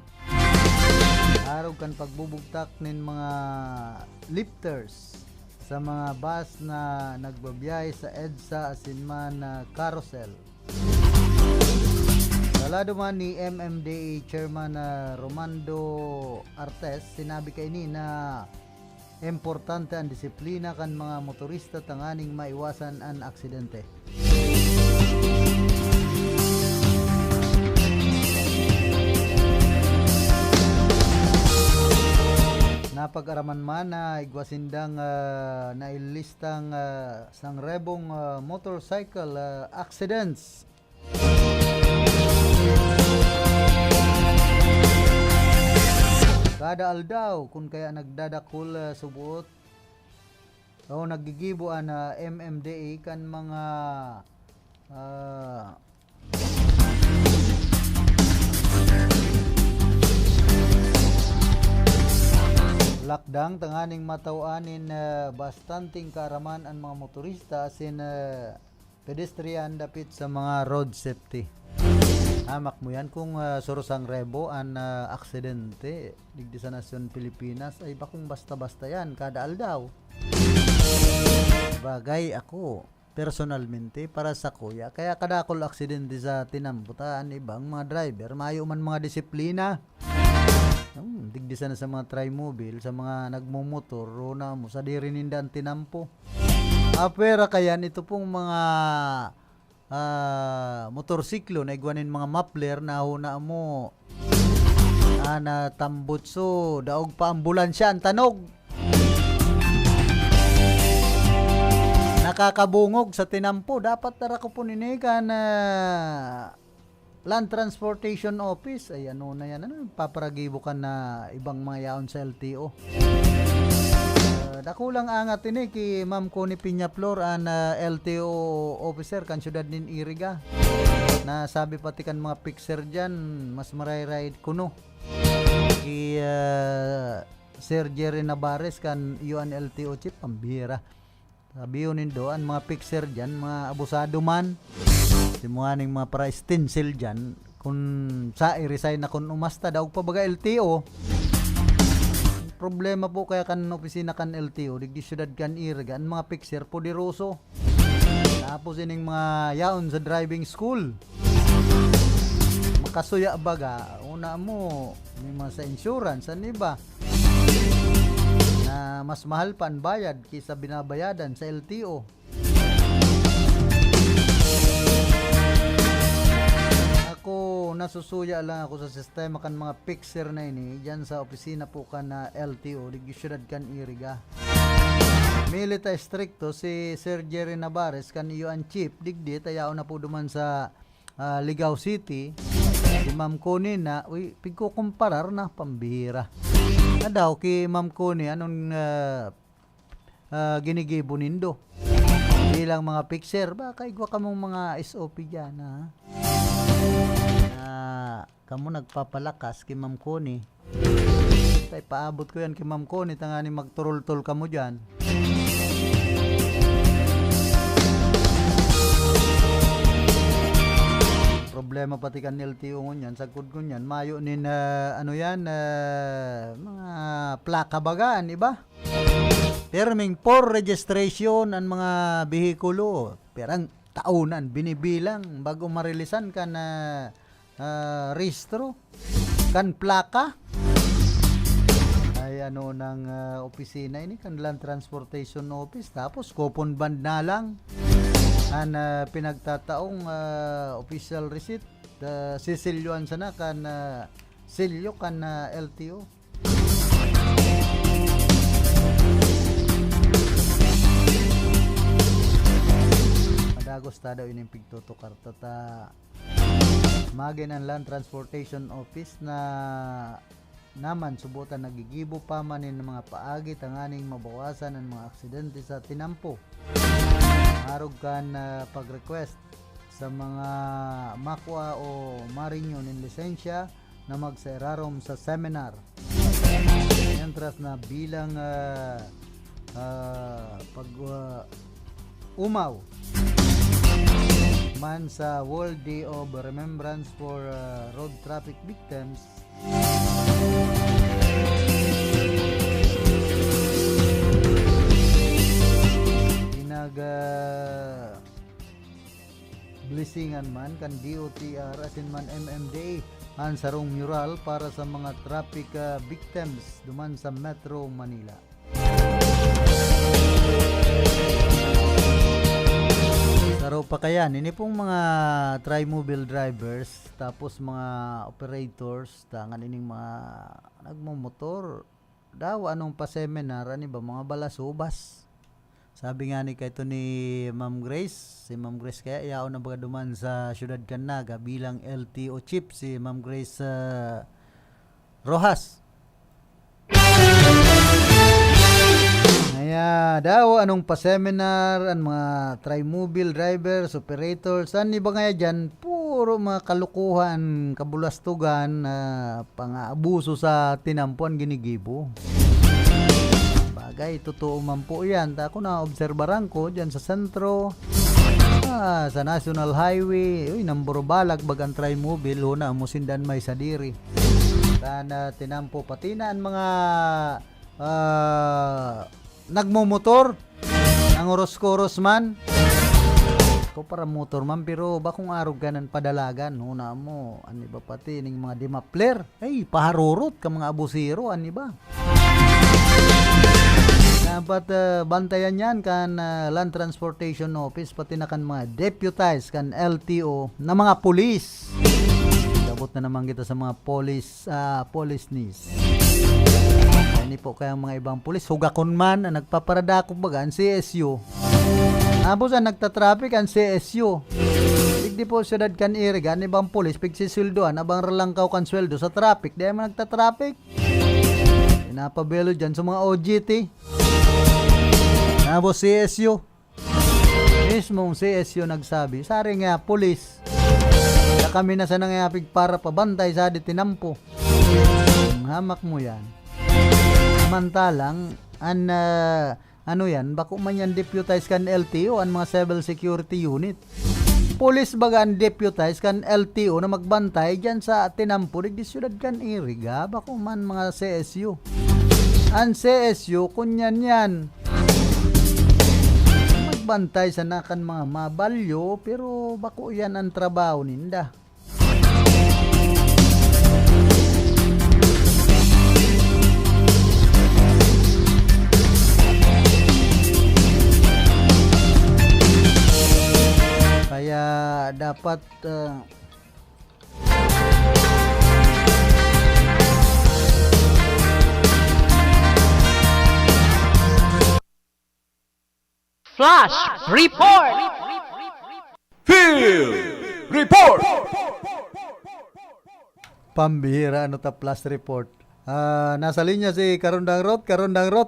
Araw kan pagbubugtak nin mga lifters sa mga bus na nagbabiyay sa EDSA asinman na carousel. Salado man ni MMDA Chairman Romando Artes, sinabi kay ni na importante ang disiplina kan mga motorista tanganing maiwasan ang aksidente. Napag-araman man na igwasindang nailistang sang rebong motorcycle accidents. Kada aldaw kung kaya nagdadakol subuot o nagigibuan na MMDA kan mga lakdang tanganing matawanin bastanting kaaraman ang mga motorista sin pedestrian dapit sa mga road safety. Hamak mo yan kung surusang rebo ang aksidente digdi sa nasyon Pilipinas ay bakong basta-basta yan kada aldaw. Bagay ako personalmente para sa kuya kaya kadakol aksidente sa tinambutan ibang mga driver mayo man mga disiplina. Digdi sana sa mga trimobile sa mga nagmumotor na mo sa dirininda ang tinampo. Apera kayan ito pong mga motorsiklo na igwanin mga mapler na huna mo na tambutso daog pa ambulansya ang tanog nakakabungog sa tinampo dapat tara ko po ninigan Land Transportation Office ay ano na yan paparagibo ka na ibang mga yaon sa LTO. Dakulang angat ini ki Ma'am Connie Piñaflor an LTO officer kan syudad nin Iriga. Na sabi pati kan mga picture diyan mas maray-ride kuno. Ki Sir Jerry Navarez kan UN LTO chief pambira. Sabi yun nindo ang mga picture diyan mga abusado man. Simuaning mga para stencil diyan kun sa i-resign na kun umasta daw pa baga LTO. Problema po kaya kan opisina kan LTO digdi syudad kan Iriga ang mga picture poderoso tapos ining mga yaon sa driving school makasuya baga una mo may mga sa insurance ano ba na mas mahal pa ang bayad kaysa binabayadan sa LTO. Ako nasusuya lang ako sa sistema kan mga picture na ini diyan sa opisina po kan na LTO digdi syudad kan Iriga. Milita stricto si Sir Jerry Navarez kan UN chief digdi tayaw na po duman sa Ligao City. Si Ma'am Connie na pigko kumparar na pambira. Na daw ki Ma'am Connie anong ginigibo nindo. Bilang mga picture baka igwa kamong mga SOP diyan ha. Kamu nagpapalakas kay Ma'am Connie. Tay paabot ko yan kay Ma'am Connie tangani magturol-tol kamo diyan. Problema pati kan LTO ngunyan sagkod kunyan mayo nin ano yan mga plaka bagaan iba. Terming for registration ang mga behikulo perang taunan binibilang bago marilisan kan rehistro kan plaka ay may ano ng opisina ini kan Land Transportation Office tapos coupon band na lang an pinagtataong official receipt sisilyoan sana kan silyo kan LTO. Madagos ta daw ining pigtutukar ta magin ang Land Transportation Office na naman subutan nagigibo pa man ng mga paagi tanganing mabawasan ang mga aksidente sa tinampo. Arog kan pag-request sa mga makwa o marinyo ng lisensya na magserarom sa seminar. Entras na bilang umaw man sa World Day of Remembrance for Road Traffic Victims. Blessingan man kan DOTR asin man MMDA ang sarong mural para sa mga traffic victims duman sa Metro Manila. Saro pa kaya ini pong mga tri-mobile drivers tapos mga operators tangan ining mga nagmomotor daw anong pa-seminar ani ba mga balasubas. Sabi nga ni kayto ni Ma'am Grace, si Ma'am Grace kaya yaw na baga duman sa Syudad Canaga bilang LTO chief si Ma'am Grace Rojas. Kaya daw anong pa-seminar ang mga tri-mobile drivers, operators, saan ba nga dyan? Puro mga kalukuhan, kabulastugan, pang-abuso sa tinampuan ginigibo. Bagay, totoo man po yan. Ako na obserbaran ko dyan sa sentro, sa National Highway, namburubalag bagang tri-mobile, huna musindan may sadiri. Sana tinampo pati na ang mga nagmumotor ang oros-koros man ko para motor man pero bakong arog ganan padalagan huna mo ani ba pati ning mga dimapler ay paharurot ka mga abusiro ani ba dapat bantayan yan kan Land Transportation Office pati na kan mga deputized kan LTO na mga pulis. Dabot na naman kita sa mga police Ani po kayang mga ibang pulis hugakon man ang nagpaparadako baga ang CSU. Tapos ang nagtatraffic ang CSU. Digdi po syudad kan Iriga ang ibang pulis pigsisildoan abang relangkaw kan sweldo sa traffic. Di man nagtatraffic. Pinapabelo dyan sa mga OGT. Tapos CSU. Mismong CSU nagsabi, sari nga pulis. Kami na sa nangayapig para pabantay sa tinampo. Hamak mo yan. Samantalang ano yan bako man yan deputize kan LTO ang mga civil security unit police baga ang deputize kan LTO na magbantay dyan sa tinampo di syudad kan Iriga bako man mga CSU ang CSU kunyan yan magbantay sa nakan mga mabalyo pero bako yan ang trabaho ninda. Kaya dapat Flash Report! Field Report! Pambihira ano ta plus report. Nasa linya si Karundang Rot,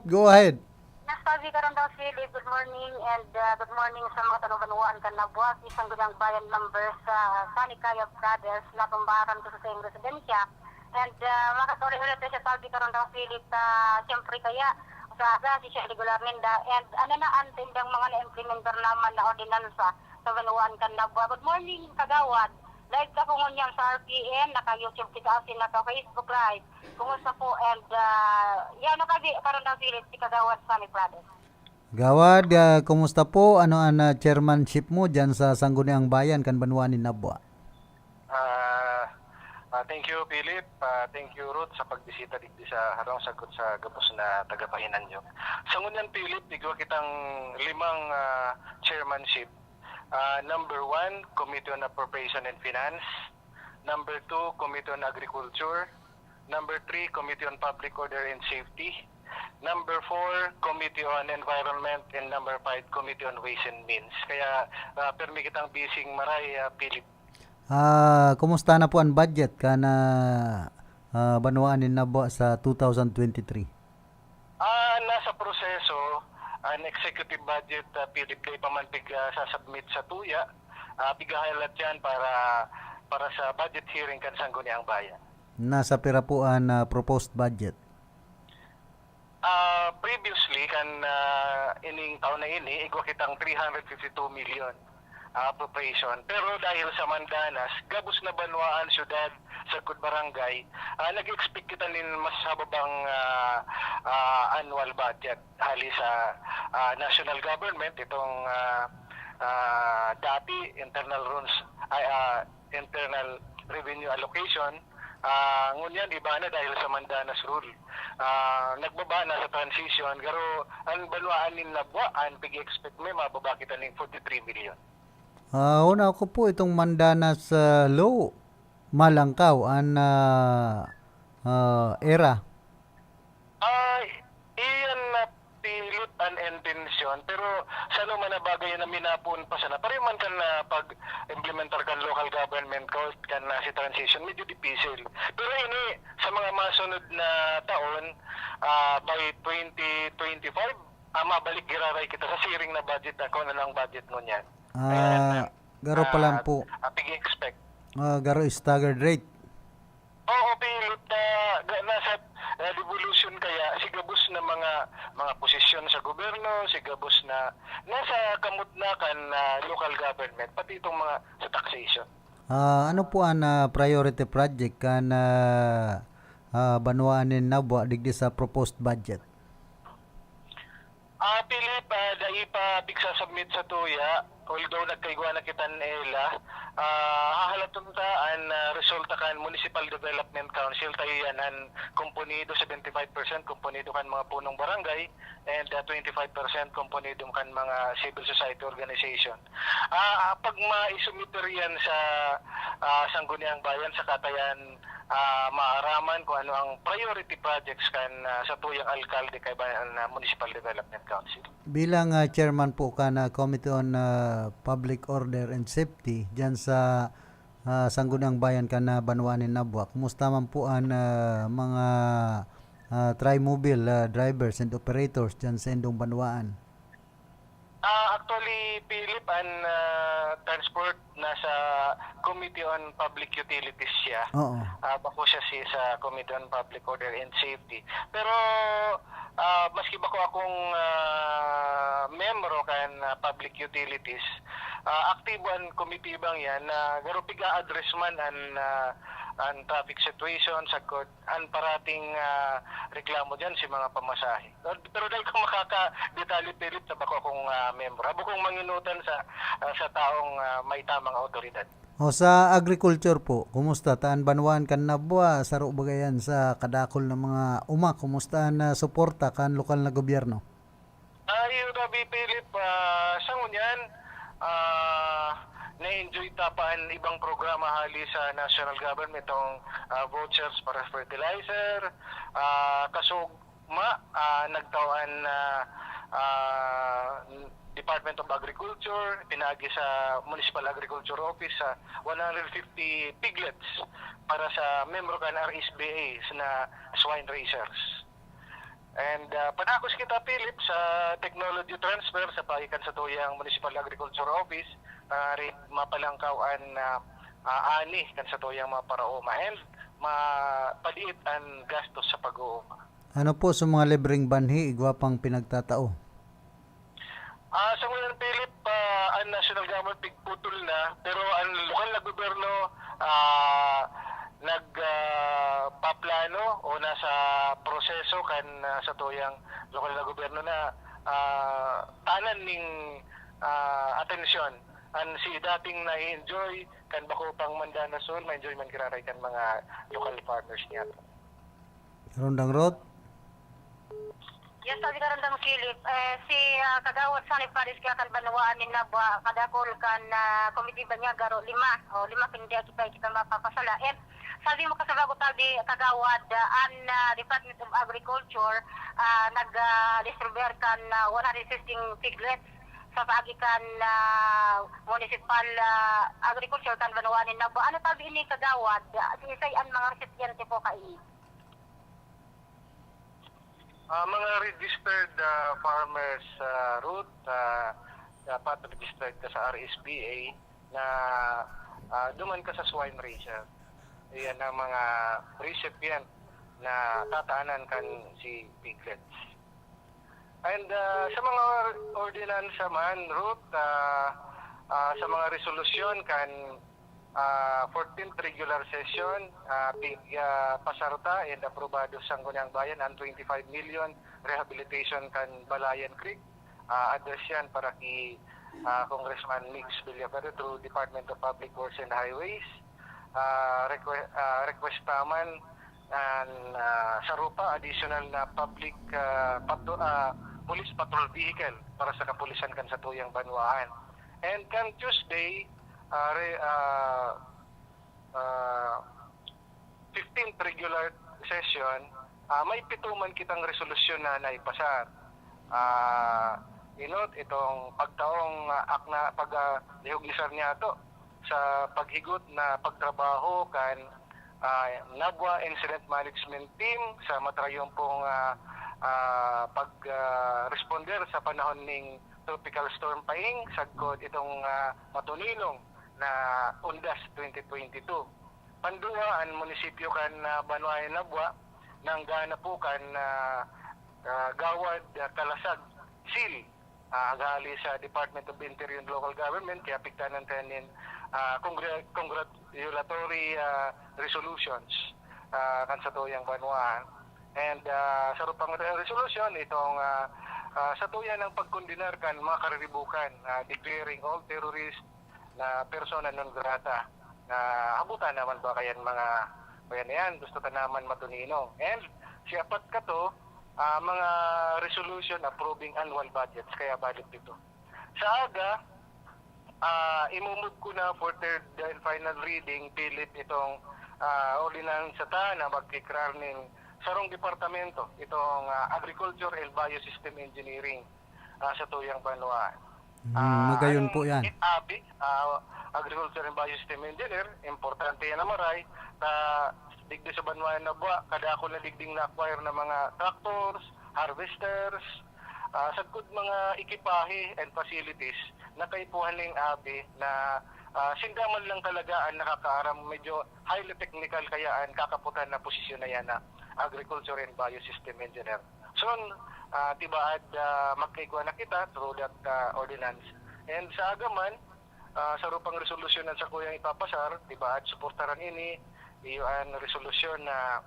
go ahead. Nasabi Karundang Philip, good morning and good morning sa mga taga-Banuan kan nabuhat isang gudang bayan members sa Sanikaya Brothers na tumbaran ko sa iyong residensya. And makatuloy ulit siya sabi Karundang Philip, siyempre kaya sa si siya regular ninda and ano na antindang mga na-implementer naman na ordinansa sa Banuan kan nabuhat. Good morning kagawad. Live ka po ngunyan sa RPN, naka-YouTube kita asin, naka-Facebook Live. Kumusta po and yan Karundang Philip, si Kagawad Sani Brothers. Gawad, kumusta po? Ano ang chairmanship mo dyan sa Sangguniang Bayan kan Banuan ni Nabwa? Thank you, Philip. Thank you, Ruth, sa pagbisita dito sa harong sagot sa gabos na tagapahinan nyo. Sa ngunyan, Philip, igwa kitang 5 chairmanship. Number 1, Committee on Appropriation and Finance. Number 2, Committee on Agriculture. Number 3, Committee on Public Order and Safety. Number 4, Committee on Environment. And number 5, Committee on Ways and Means. Kaya permi kitang bising maray, Philip. Kumusta na po ang budget kana banwaanin na ba sa 2023? Nasa proseso ang executive budget, Philip, kay pamantig sasubmit sa tuya. Bigahalat yan para sa budget hearing kan Sangguniang Bayan. Nasa pera po ang proposed budget? Previously, kan ining taon na ini, igwa kitang 352 million appropriation. Pero dahil sa Mandanas, gabos na banwaan syudad sa barangay, nag-expect kita nin mas hababang annual budget hali sa national government itong dati internal revenue allocation. Ngunyan iba na dahil sa Mandanas rule. Nagbaba na sa transition, pero ang banwaan nin nabwaan, pig-expect may mababa kita nin 43 million. Una ko po itong Mandanas law malangkaw an era. Iyan na pilit an intention, pero sa naman na bagay na minapun pa sana. Pero man kan pag-implementar kan local government code kan si transition, medyo difficile. Pero ini sa mga masunod na taon, by 2025, mabalik giraray kita sa siring na budget na kung anong budget nun yan. Garo pa lang po. Expect. Garo staggered rate. Oo, pilit nasa devolution kaya sigabos na mga posisyon sa gobyerno, sigabos na nasa kamot na kan local government, pati itong mga sa taxation. Ano po ang priority project kan banwaanin na buwa digdi sa proposed budget? Philip, dahil pa submit sa tuya, although nagkaigwa na kita nila, hahalatun ta ang resulta kan Municipal Development Council, tayo yan ang kumponido 75% kumponido kan mga punong barangay and 25% kumponido kan mga civil society organization. Pag maisumiter yan sa Sangguniang Bayan, sa Katayan, maaraman kung ano ang priority projects kan sa tuyang alkalde kay Municipal Development Council. Bilang chairman po ka na Committee on Public Order and Safety diyan sa Sangguniang Bayan ka na banwaanin na buwak, kumusta man po ang mga tri-mobile drivers and operators diyan sa Indong Banwaan? Actually, Philip, ang transport nasa Committee on Public Utilities siya. Oo. Bako siya sa Committee on Public Order and Safety. Pero maski bako akong membro kan Public Utilities, aktibo ang committee bang yan na garo piga-address man ang traffic situation sagkod ang parating reklamo diyan si mga pamasahe. Pero dahil kung makaka-detalye pilit sa bako akong membro, abo kong manginutan sa taong may tamang autoridad. O sa agriculture po, kumusta taan banwaan kan nabwa saro bagayan sa kadakol ng mga kumusta na suporta kan lokal na gobyerno? Rabi Philip, sa ngunyan, na-enjoy tapaan ibang programa hali sa national government, itong vouchers para fertilizer, kasugma, nagtawaan Department of Agriculture, pinagi sa Municipal Agriculture Office sa 150 piglets para sa membro kan RSBA na swine raisers. And panakos kita, Philip, sa technology transfer sa pagikan sa tuyang Municipal Agriculture Office, mapalangkawan ani kan sa tuyang mga paraoma and mapaliit ang gastos sa pag-uuma. Ano po sa mga libreng banhi igwa pang pinagtatao? Sa ngayon, Philip, ang national government pigputol na, pero ang lokal na gobyerno nagpaplano o nasa proseso kan sa tuyang lokal na gobyerno na tanan ning atensyon an si dating na-enjoy kan bako pang mandana sol, ma-enjoy man kiraray kan mga local farmers niya. Rondang Rod. Yes, sabi ka randang Philip, si Kagawad Sani Paris kaya kan banawaan ni Nabwa, kadakol kan komite ba niya garo 5 hindi kita mapapasala. And sabi mo kasabago tabi Kagawad an Department of Agriculture nag-distribuer kan 116 piglets sa paagi kan municipal agriculture kan banawaan ni Nabwa. Ano tabi ini Kagawad? Sisayan mga recipiente po kai. Mga registered farmers route, dapat registered ka sa RSPA na duman ka sa swine raiser. Iyan ang mga recipient na tataanan kan si piglets. And sa mga ordinance man route, sa mga resolusyon kan 14th regular session, pasarta and aprobado sa Sangguniang Bayan ang 25 million rehabilitation kan Balayan Creek. Address yan para kay Congressman Mix Villafañe through Department of Public Works and Highways. Request naman sa rupa additional na public police patrol vehicle para sa kapulisan kan sa tuyang Banwaan. And kan Tuesday, 15th regular session, may 7 man kitang resolusyon na naipasar. Inot itong pagtaong akna pag-lihuglisar niya to sa paghigot na pagtrabaho kan Nabwa Incident Management Team sa matrayong pong pag-responder sa panahon ng Tropical Storm Paing sagkod itong matunilong na Undas 2022. Panduwa ang munisipyo kan Banwaan Nabwa nang gana po kan Gawad Kalasag SEAL gali sa Department of Interior and Local Government kaya piktanan tanin congratulatory resolutions kan sa tuyang Banwaan. And sa rupang resolution itong sa tuyan ng pagkondinar kan mga kariribukan declaring all terrorists na persona non grata na habutan naman ba kayan mga bayan yan gusto ta naman matunino. And siapat ka to mga resolution approving annual budgets kaya balik dito. Sa aga imumove ko na for third and final reading pilit itong ordinance sa ta na magkikrar ng sarong departamento itong Agriculture and Biosystem Engineering sa tuyang Banwaan. Magayon po yan. Agriculture and Biosystem Engineer, importante yan na maray digdi sa Banwaan Nabwa, kada ako na digding na-acquire na mga tractors, harvesters, sagkod mga ekipahe and facilities na kaipuhan ng abi na sindaman lang talaga ang nakakaaram medyo highly technical kayaan kakaputan na posisyon na yan na Agriculture and Biosystem Engineer. So, tibaad magkaigwa na kita through that ordinance. And sa agaman, sa rupang resolusyon sa kuyang ipapasar, tibaad suportaran ini, iyon resolusyon na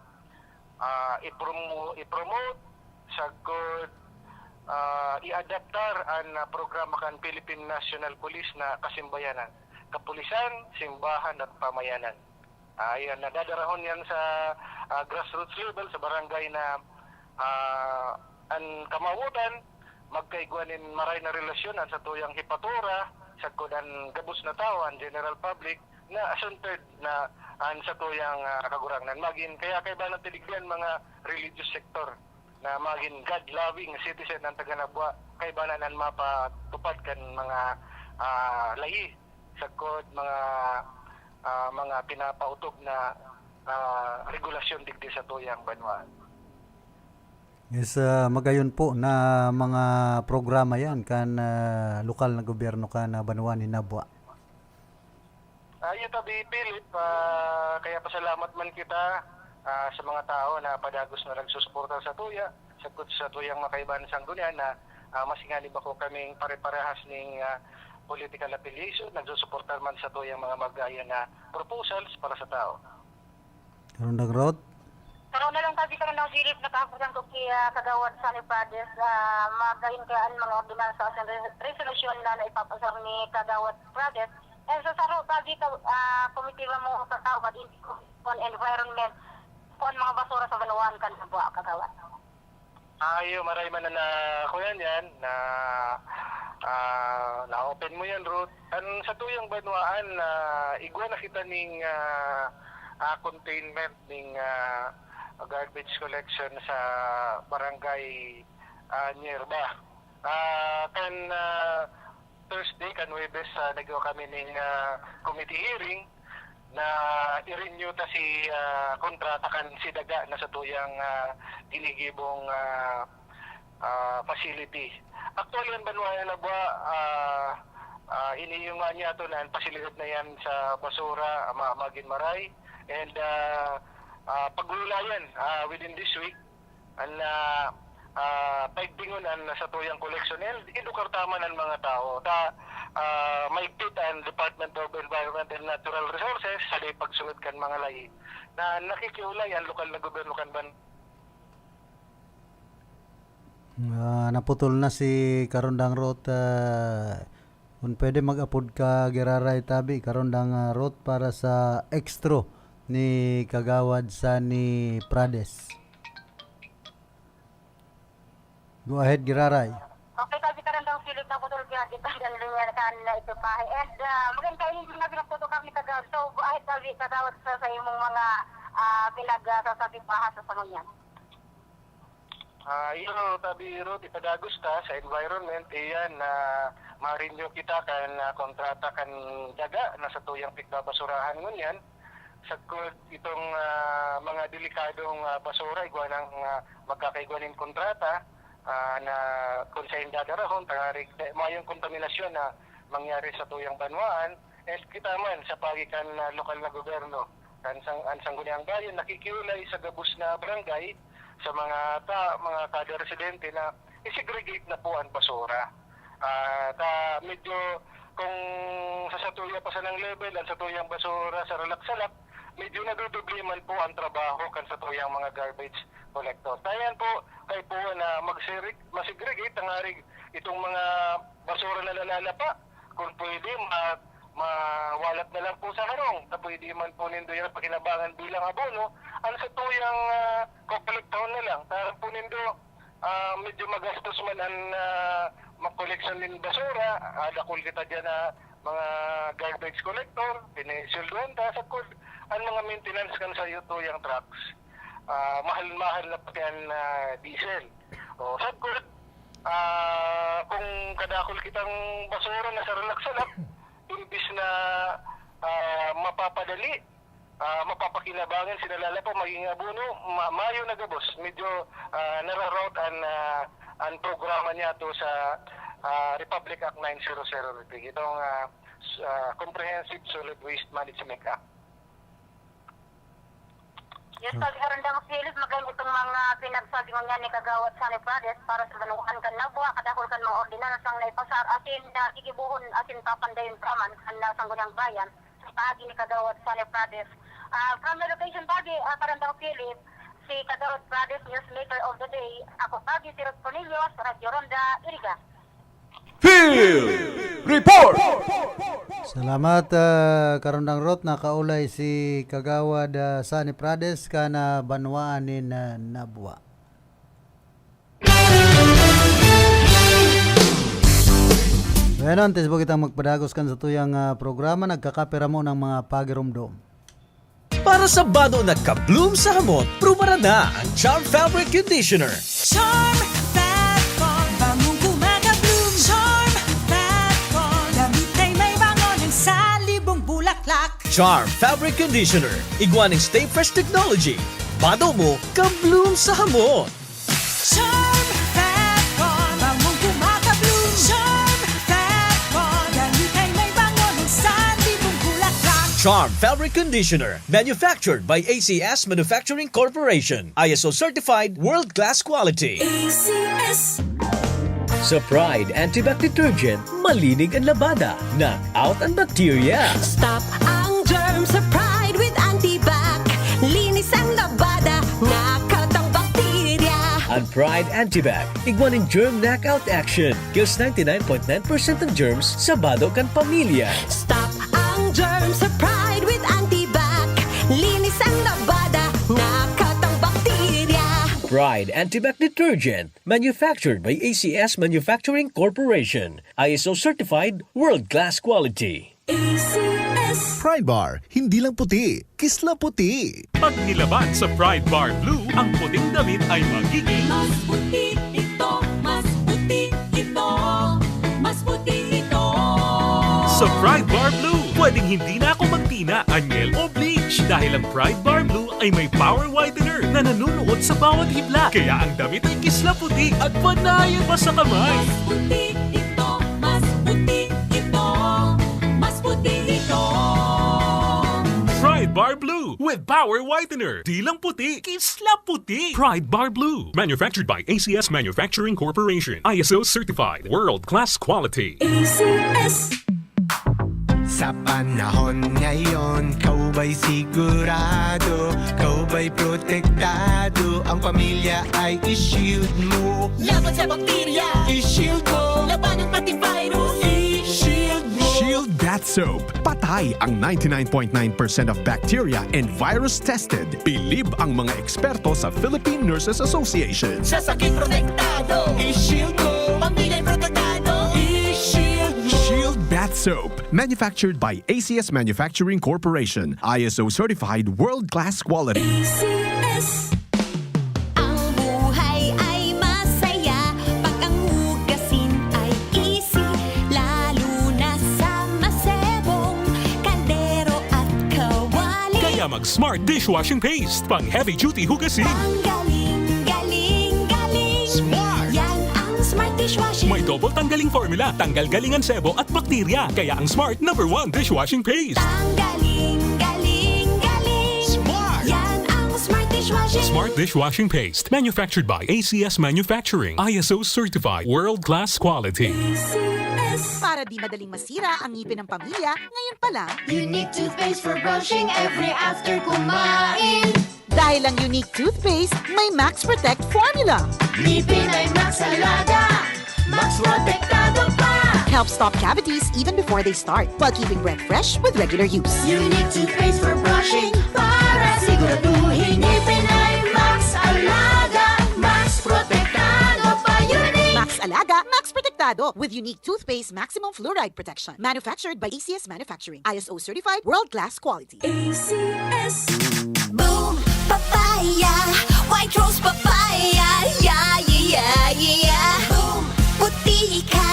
i-promote sa good i-adaptar ang programa kan Philippine National Police na kasimbayanan, kapulisan, simbahan at pamayanan. Ayan, nadadarahon yan sa grassroots level, sa barangay na ang kamawutan, magkaigwanin maray na relasyon sa tuyang hipatura, sa kudan gabos na tao, ang general public, na asunted na sa tuyang kagurangnan. Maging, kaya ba natiligyan mga religious sector na maging God-loving citizen ng Taganabwa, kaya ba na mapatupad kan mga lahi, sa kod mga pinapautob na regulasyon digdi sa tuyang Banwaan. Yes, magayon po na mga programa yan kan lokal na gobyerno kan Banwaan ni Nabwa. Tabi Philip, kaya pasalamat man kita sa mga tao na padagos na nagsusuporta sa tuya, sa tuyang makaibahan sa Sanggunian na masinganib ako kaming pare-parehas ng political affiliation, nagsusuporta man sa tuyang mga mag-aya na proposals para sa tao. Rondang Rod? Karoon na lang tabi ka ng silip na kahapusan ko kaya kagawad sa ni Prades, magayin kayaan mga ordinansa sa resolution na naipapasar ni kagawad Prades. And sa saro tabi ka komitiba mo sa tawag on environment on mga basura sa Banuan kan sa buwa kagawad. Ayo, maray man na kuyan yan na na-open mo yan, Ruth. Sa tuyang Banuaan, igwa na kita ning containment ning garbage collection sa barangay Nierba. Kan Thursday, kan Webes, nagawa kami ning committee hearing na i-renew ta si kontrata kan si Daga na sa tuyang ginigibong facility. Actually, ang Banuan na ba, iniyungan niya ito na pasilidad na yan sa basura, Magin Maray. And pagulayan within this week, ang paigtingon ang sa tuyang collection. And edukar tama ng mga tao. May PIT and Department of Environment and Natural Resources sa pagsulod kan mga lahi na nakikiulay ang lokal na gobyerno kan ban. Naputol na si Karondang Road. Kung pwede mag-upload ka Giraray tabi Karondang Road para sa extra ni kagawad sa ni Prades. Go ahead Giraray. Okay, tabi ka rin daw silip na putol kaya kita dan lumiyan kan na ipipahe. And maganda kayo yung pinagpatuto kami kagawad. So, buhay tabi kagawad sa imong mga pinagsasabi paha sa sangunyan. Iyo, tabi Ruth, ipadagusta sa environment, iyan na ma-renew kita kan kontrata kan Daga na sa tuyang pigbabasurahan ngunyan. Sa itong mga delikadong basura, igwa ng magkakaigwanin kontrata na kung sa indadarahon, tangarig mayong kontaminasyon na mangyari sa tuyang Banuaan. And kita man sa pagikan lokal na gobyerno, ang Sangguniang Bayan, nakikiulay sa gabus na barangay sa mga kada residente na i-segregate na po ang basura. Medyo kung sa satuya pa sa ng level, ang satuyang basura sa Relaxalak, medyo nadudubli man po ang trabaho kan sa tuyang mga garbage collectors. Dayan po kay po na mag-segregate ang arig itong mga basura na nalalapa. Kung pwede, mawalat na lang po sa harong. Pwede man po nindo yung pakinabangan bilang abono. Ang sa tuyang kolektaon na lang. Tarang po nindo, medyo magastos man ang mag-collection din basura. Dakul kita dyan na mga garbage collector, pinisilduan ta sa kod. Ang mga maintenance kan sa tuyang trucks. Mahal-mahal na pati ang diesel. O sa kod, kung kadakul kitang basura na sa Relaxalak, imbis na mapapadali, mapapakinabangan sinalala pa maging abono, mayo na gabos. Medyo nararoute ang programa niya to sa Republic Act 9003. Itong Comprehensive Solid Waste Management Act. Yes, sabi ka rin daw silip, magayon itong mga pinagsabi mo niya ni kagawad sa ni Prades para sa Banuan kan nabwa, kadakol kan mga ordinansang naipasar, asin na ikibuhon, asin papandayon praman kan Sangguniang Bayan sa pagi ni kagawad sa ni Prades. From the location pagi, parang daw silip, si kagawad Prades, newsmaker of the day, ako pagi si Rod Cornelius, Radio Ronda, Iriga. Field Report! Salamat Karondang Road, nakaulay si kagawad sa ni Prades kana Banuaan ni Nabwa. Bueno, antes po kitang magpadagos kan sa tuyang programa, nagkakapera mo ng mga pagirumdom. Para sa bado na kabloom sa hamot, prumara na ang Charm Fabric Conditioner. Charm Fatcon, bangong gumagabloom. Charm Fatcon, damit ay may bango ng salibong bulaklak. Charm Fabric Conditioner, igwaning Stay Fresh Technology. Bado mo, kabloom sa hamot. Charm Fatcon, bangong gumagabloom. Charm Fatcon, damit ay may bango ng salibong bulaklak. Charm Fabric Conditioner, manufactured by ACS Manufacturing Corporation. ISO certified, world-class quality. ACS. Sa Pride Antibac Detergent, malinig ang labada. Knock out ang bacteria. Stop ang germs sa Pride with Antibac. Linis ang labada. Pride Antibac. Iguanin germ knockout action. Kills 99.9% ng germs sa bado kan pamilya. Stop ang germs sa Pride with Antibac. Linis ang labada, nakatang bakterya. Pride Antibac Detergent. Manufactured by ACS Manufacturing Corporation. ISO certified world-class quality. Pride Bar, hindi lang puti, kisla puti. Pag nilaban sa Pride Bar Blue, ang puting damit ay magiging Mas puti ito, mas puti ito, mas puti ito. sa Pride Bar Blue. Pwedeng hindi na ako magtina, anyel o bleach dahil ang Pride Bar Blue ay may power whitener na nanunuot sa bawat hibla. Kaya ang damit ay kisla puti at panayan pa sa kamay. Mas puti ito, mas puti ito, mas puti ito. Pride Bar Blue with power whitener. Di lang puti, kisla puti. Pride Bar Blue. Manufactured by ACS Manufacturing Corporation. ISO certified. World-class quality. ACS. Sa panahon ngayon, kau ba'y sigurado? Kau ba'y protektado? Ang pamilya ay i-shield mo. Laban sa bakterya, I-shield mo. labanan pati virus, I-shield mo. Shield Bath Soap. Patay ang 99.9% of bacteria and virus tested. Bilib ang mga eksperto sa Philippine Nurses Association. sa sakit protektado, I-shield mo. pamilya'y protektado, I-shield mo. Shield Bath Soap. Manufactured by ACS Manufacturing Corporation. ISO certified world-class quality. ACS. Ang buhay ay masaya pag ang hugasin ay easy, lalo na sa masebong kaldero at kawali. Kaya mag-Smart Dishwashing Paste. Pang heavy-duty hugasin. Ang galing, galing, galing. Smart. Yan ang Smart Dishwashing. May double tanggaling formula. Tanggal galingan sebo at bakterya. Kaya ang Smart #1 Dishwashing Paste. Ang galing, galing, galing. Smart. Yan ang Smart Dishwashing. Smart Dishwashing Paste. Manufactured by ACS Manufacturing. ISO certified. World-class quality. ACS. Para di madaling masira ang ngipin ng pamilya, ngayon pa lang, Unique toothpaste for brushing every after kumain. dahil ang unique toothpaste, may Max Protect formula. Ngipin ay Max Alaga, Max Protektado pa. Helps stop cavities even before they start, while keeping breath fresh with regular use. Unique toothpaste for brushing para siguraduhin ngipin ay Max Alaga, Max Protektado pa. Unique. Max Alaga, Max Protectado with unique toothpaste maximum fluoride protection. Manufactured by ACS Manufacturing. ISO certified world-class quality. ACS. Boom, papaya, white rose papaya, yeah, yeah, yeah. Boom, puti ka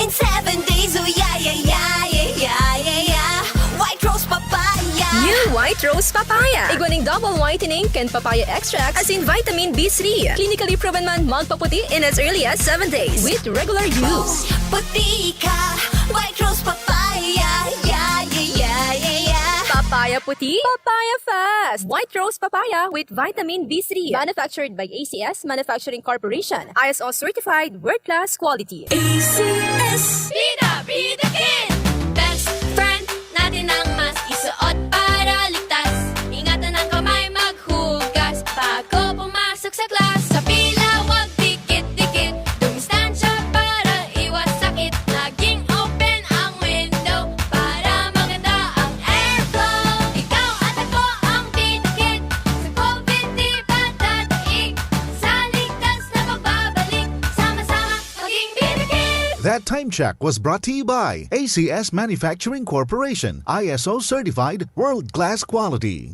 in 7 days, oh yeah, yeah, yeah, yeah, yeah, yeah. White rose papaya. New White Rose Papaya. Iguaning double whitening and papaya extract as in vitamin B3. Clinically proven man magpaputi in as early as 7 days with regular use. Puti ka, white rose papaya, yeah, yeah, yeah, yeah, yeah. Papaya puti, papaya fast. White Rose Papaya with vitamin B3. Manufactured by ACS Manufacturing Corporation. ISO certified world-class quality. ACS. Bida, bida kin. Best friend natin ang mas isuot para ligtas. Ingatan ang kamay maghugas bago pumasok sa class. Sa pila wag dikit-dikit. Dumistansya para iwas sakit. Laging open ang window para maganda ang airflow. Ikaw at ako ang bidakit. Sa COVID di ba dadaig? Sa ligtas na pagbabalik. Sama-sama maging bidakit. That time check was brought to you by ACS Manufacturing Corporation. ISO certified world-class quality.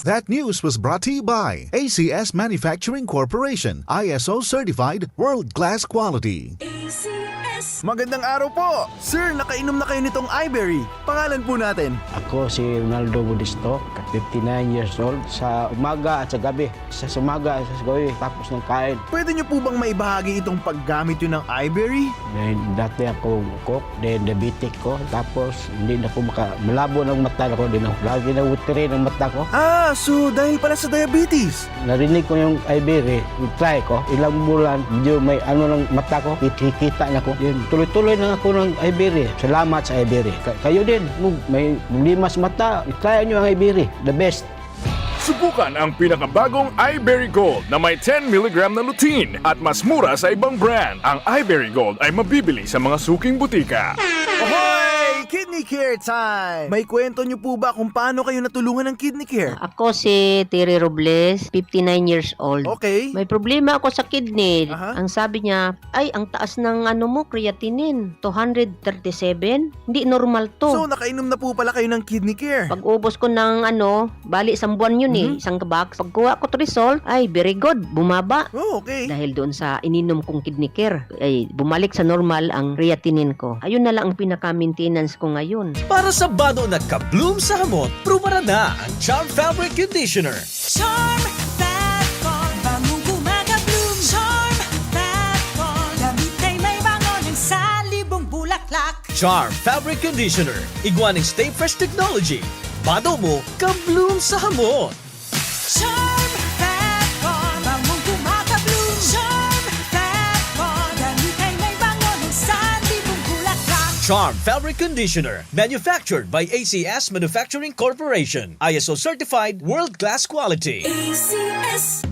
That news was brought to you by ACS Manufacturing Corporation. ISO certified world-class quality. Magandang araw po! Sir, nakainom na kayo nitong iBerry. Pangalan po natin. Ako si Ronaldo Budisto, 59 years old. Sa umaga at sa gabi. Sa umaga at sa gabi, tapos ng kain. Pwede niyo po bang maibahagi itong paggamit yun ng iBerry? Then, dati ako cook, then diabetic ko. Tapos hindi na ako malabo ng mata ko. Lagi na watery ng mata ko. Ah, so dahil pala sa diabetes. Narinig ko yung iBerry, try ko. Ilang bulan, medyo may ano ng mata ko, kikita na ko. Yun, tuloy-tuloy na ako ng iBerry. Salamat sa iBerry. Kayo din, may limas mata, try nyo ang iBerry. The best. Subukan ang pinakabagong iBerry Gold na may 10 mg na lutein at mas mura sa ibang brand. Ang iBerry Gold ay mabibili sa mga suking butika. Ahoy! Kidney Care time! May kwento niyo po ba kung paano kayo natulungan ng Kidney Care? Ako si Terry Robles, 59 years old. Okay. May problema ako sa kidney. Ang sabi niya, ay, ang taas ng creatinine, 237. Hindi normal to. So, nakainom na po pala kayo ng Kidney Care? Pag ubos ko ng bali isang buwan yun isang box. Pagkuha ko to result, ay, very good, bumaba. Oh, okay. Dahil doon sa ininom kong Kidney Care, ay, bumalik sa normal ang creatinine ko. Ayun na lang ang pinaka-maintenance ko ngayon. Para sa bado na kabloom sa hamot, prumara na ang Charm Fabric Conditioner. Charm Fat Fall, bangong gumagabloom. Charm Fat Fall, damit ay may bango ng salibong bulaklak. Charm Fabric Conditioner. Iguaning Stay Fresh Technology. Bado mo, kabloom sa hamot. Charm Fat Fall, bangong gumagabloom. Charm Fat Fall, damit ay may bango ng salibong bulaklak. Charm Fabric Conditioner. Manufactured by ACS Manufacturing Corporation. ISO certified world-class quality. ACS.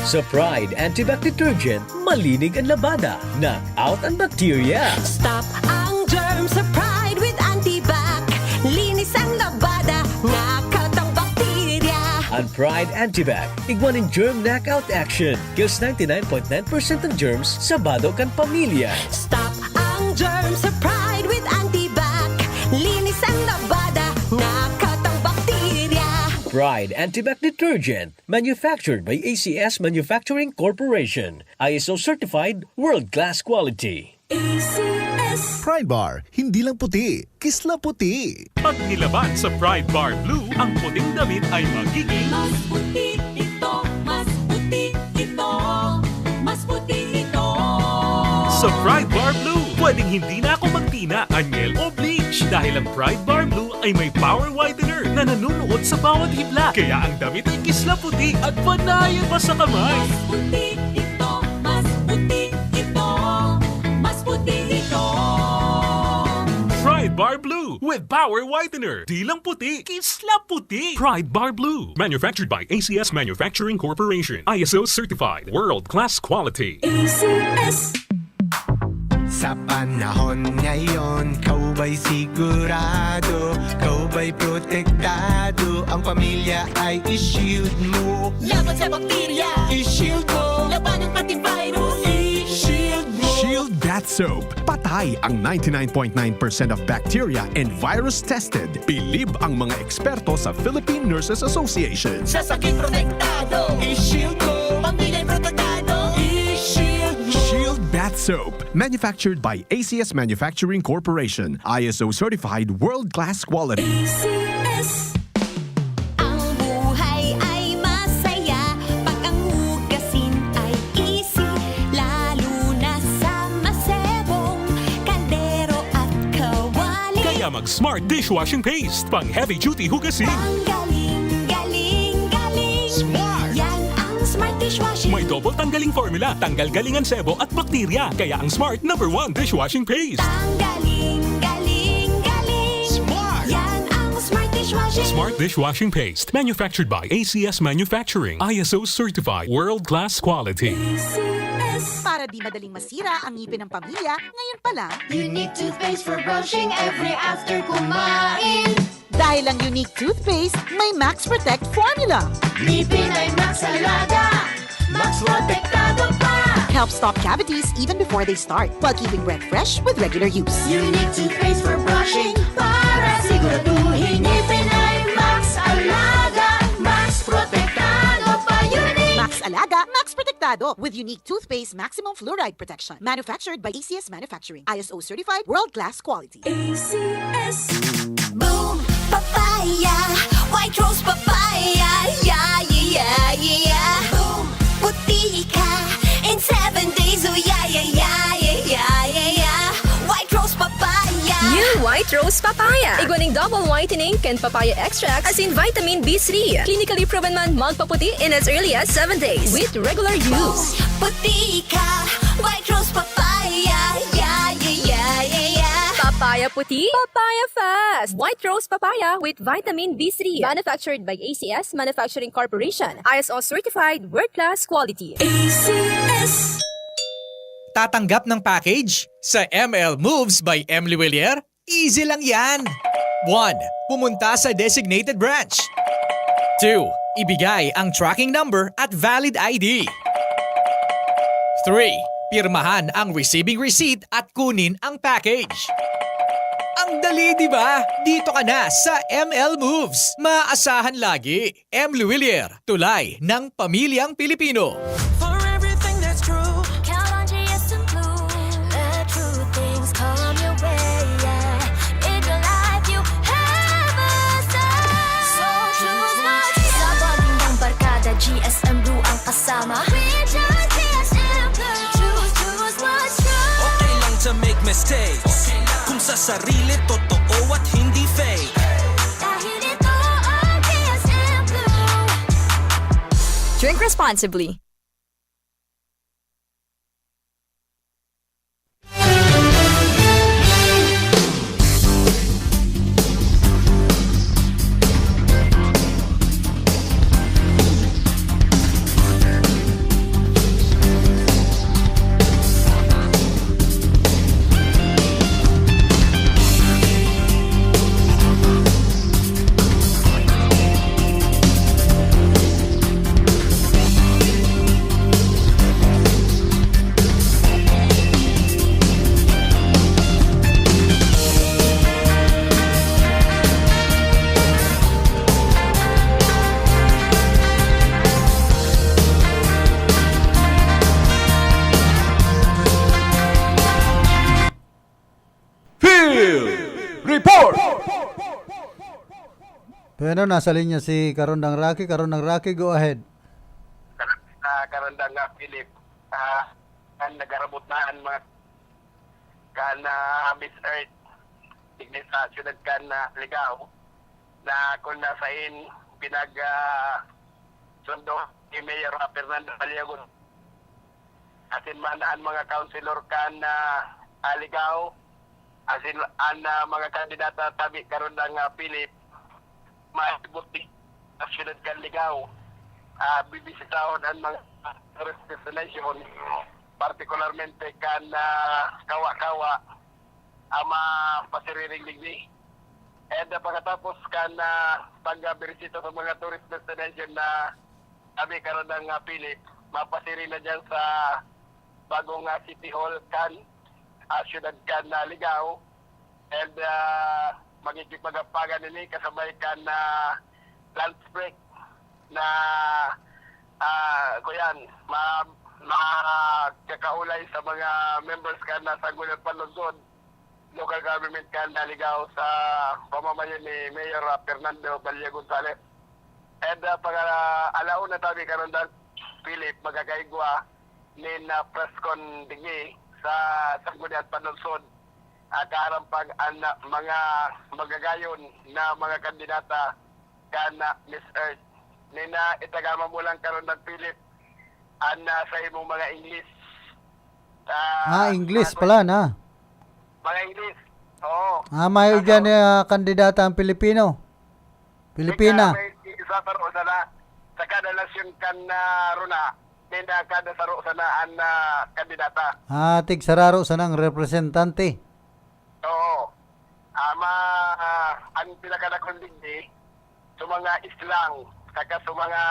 Sa Pride Antibac Detergent, malinig ang labada. Knock out ang bacteria. Stop ang germs sa Pride with Antibac. Linis ang labada, knockout ang bakterya. Ang Pride Antibac, iguanin germ knockout action. Kills 99.9% ng germs sa bado kan pamilya. Stop ang germs sa Pride with Antibac. Linis ang labada, knockout ang bakterya. Pride Antibac Detergent, manufactured by ACS Manufacturing Corporation. ISO certified world-class quality. ACS. Pride Bar, hindi lang puti, kisla puti. Pag nilaban sa Pride Bar Blue, ang puting damit ay magiging Mas puti ito, mas puti ito, mas puti ito. sa Pride Bar Blue. Pwedeng hindi na ako magtina, anyel o bleach dahil ang Pride Bar Blue ay may power whitener na nanunuot sa bawat hibla. Kaya ang damit ay kisla puti at panayan pa sa kamay. Mas puti ito, mas puti ito, mas puti ito. Pride Bar Blue with power whitener. Di lang puti, kisla puti. Pride Bar Blue. Manufactured by ACS Manufacturing Corporation. ISO certified. World-class quality. ACS. Sa panahon ngayon, kau ba'y sigurado? Kau ba'y protektado? Ang pamilya ay i-shield mo. Laban sa bakterya, I-shield mo. laban ng pati virus, i-shield mo. Shield That Soap. Patay ang 99.9% of bacteria and virus tested. Bilib ang mga eksperto sa Philippine Nurses Association. Sa sakit protektado, I-shield mo. pamilya'y protektado, i-shield mo. Shield Bath Soap. Manufactured by ACS Manufacturing Corporation. ISO certified world-class quality. ACS. Ang buhay ay masaya pag ang hugasin ay easy, lalo na sa masebong kaldero at kawali. Kaya mag-Smart Dishwashing Paste. Pang heavy-duty hugasin. Ang galing, galing, galing. Smart! Yan ang Smart Dishwashing. May double tanggaling formula. Tanggal galingan sebo at bakterya. Kaya ang Smart #1 Dishwashing Paste. Ang galing, galing, galing. Smart! Yan ang Smart Dishwashing. Smart Dishwashing Paste. Manufactured by ACS Manufacturing. ISO certified. World-class quality. Para di madaling masira ang ngipin ng pamilya, ngayon pa lang, Unique toothpaste for brushing every after kumain. dahil ang unique toothpaste, may Max Protect formula. Ngipin ay Max Alaga, Max Protektado pa. Helps stop cavities even before they start, while keeping breath fresh with regular use. Unique toothpaste for brushing para siguraduhin ngipin ay Max Alaga, Max Protektado pa. Unique. Max Alaga, Max Protectado with unique toothpaste maximum fluoride protection. Manufactured by ACS Manufacturing. ISO certified world-class quality. ACS. Boom, papaya, white rose papaya, yeah, yeah, yeah. Boom, puti ka in 7 days, oh yeah, yeah, yeah, yeah, yeah, yeah. White rose papaya. New White Rose Papaya. Iguaning double whitening and papaya extract as in vitamin B3. Clinically proven man magpaputi in as early as 7 days with regular use. Puti ka, white rose papaya, yeah, yeah, yeah, yeah, yeah. Papaya puti, papaya fast. White Rose Papaya with vitamin B3. Manufactured by ACS Manufacturing Corporation. ISO certified world-class quality. ACS. Tatanggap ng package? Sa ML Moves by Emily Willier? Easy lang yan! 1. Pumunta sa designated branch. 2. Ibigay ang tracking number at valid ID. 3. Pirmahan ang receiving receipt at kunin ang package. Ang dali, di ba? Dito ka na sa ML Moves. Maasahan lagi. M. Luwilier, tulay ng pamilyang Pilipino. For everything that's true, Count on GS and Blue. The true things come your way, yeah. In your life you have a say. So choose what you Sa pagindang barkada, GSM Blue ang kasama. We just GSM Blue. Choose what's true. okay lang to make mistakes. Kung sa sarili, totoo at hindi fake. Dahil ito ang GSM Blue. Drink responsibly. Report! Pero nasa linya si Karondang Rocky. Karondang Rocky, go ahead. Karandang nga Philip, ang nagarabot na ang mga Miss Earth tignis sa syudad ligaw na kung nasain sundo ni Mayor Fernando Baliagon asin manaan mga councilor ligaw asin ang mga kandidata tabi karon ng Philip maibuti sa syudad ligaw bibisitahon ang mga tourist destination partikularmente kawa-kawa ama pasiriring ligni and pagkatapos pag-birisita sa mga tourist destination na kami karon ng Philip mapasiri na dyan sa bagong City Hall syudad ligaw and magigipagapagan nini kasabay lunch break na kuyan makakaulay sa mga members sa Gulat Panlungsod local government ligaw sa pamamayan ni Mayor Fernando Balia Gonzales and pag alauna tabi karon Philip magakaigwa nin press con dingi sa Sanggunian Panlungsod kaharampag ang mga magagayon na mga kandidata Miss Earth nina itagama mo lang karon ng Philip sa imong mga English English pala na. Mga English. Oo. May dyan kandidata ang Pilipino. Pilipina. Isa taro sana sa kada lasyon runa nina kada saro sana ang kandidata. Tig sararo sana ang representante. Oo. Ang pinakadakong digdi sa mga Islang saka sa mga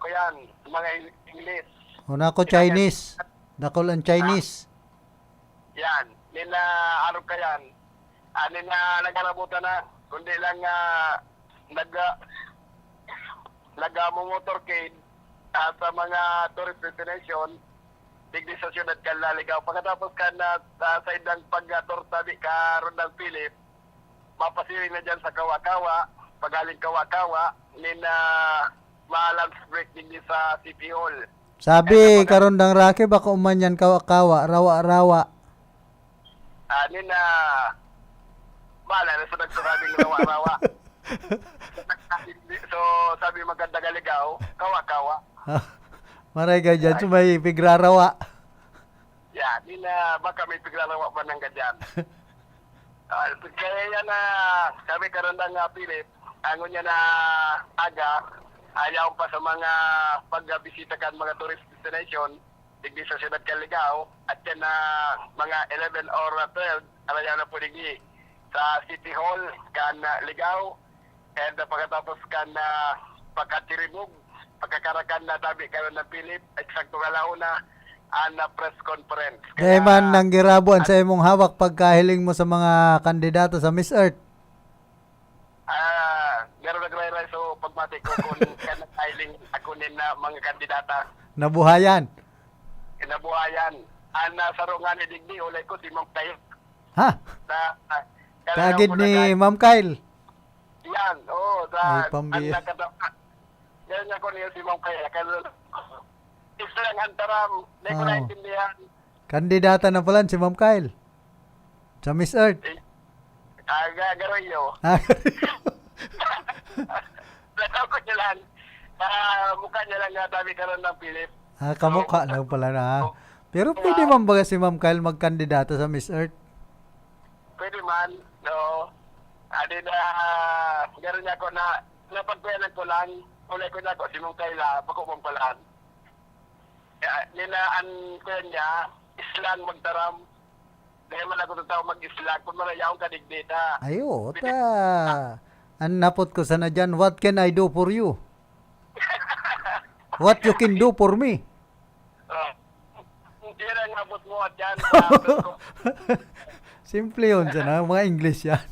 kuyan, mga English. Una ko Chinese. Dakol ang Chinese. Yan. Nina arog kayan. Nina nagarabutan na. Kundi lang nag-motorcade sa mga tourist destination digdi sa syudad Ligaw. Pagkatapos sa idang pag-tortabi karon ng Philip, mapasiri na dyan sa Kawa-Kawa, pagaling Kawa-Kawa, nina ma-lunch break din sa City Hall. Sabi Karondang Rocky, baka umanyan Kawa-Kawa, rawa-rawa. Nina mala na sa nagsasabing rawa-rawa. So sabi maganda Ligaw, Kawa-Kawa. Maray ka dyan, may pigrarawa. Yeah, hindi na baka may piglalawa pa ng ganyan. Kaya yan na sabi karon nga Philip, angon niya na aga, ayaw pa sa mga pagbisita kan mga tourist destination, digdi sa siyudad Kaligao, at yan na mga 11 or 12, alayan na po digdi sa City Hall, kan Ligao, and pagkatapos kan pagkatirimog, pagkakarakan na tabi karon ng Philip, eksakto kalauna, na press conference. Kaya man nang girabuan sa imong hawak pagkahiling mo sa mga kandidato sa Miss Earth. Meron nagray-ray so pagmati ko kung kanang akunin na mga kandidata. Nabuhayan. Nabuhayan. Sarungan ni Digdi, ulay ko si Ma'am Kyle. Ha? Kagid ni Ma'am Kyle. Yan, oo. Ay, pambiya. Yan nga ko niya si Ma'am Kyle. Islang antaram, hindi ko naintindihan. Kandidata na pala si Ma'am Kyle. Sa Miss Earth. Gagaroyo. Lataw ko niya lang. Mukha niya lang nga tabi karon ng Philip. Kamukha lang pala na. Pero pwede man ba si Ma'am Kyle magkandidata sa Miss Earth? Pwede man, no. Adi na, gano'n niya ko na, napagpayanan ko lang, ulay ko na ko si Ma'am Kyle, pakupang palaan. Ninaan ko niya, islang magdaram. Dahil man ako tao mag-islang, kung marayaong kadigdita. Ayo, ang napot ko sana dyan, what can I do for you? What you can do for me? Hindi na napot mo at yan. Simple yun sana, mga English yan.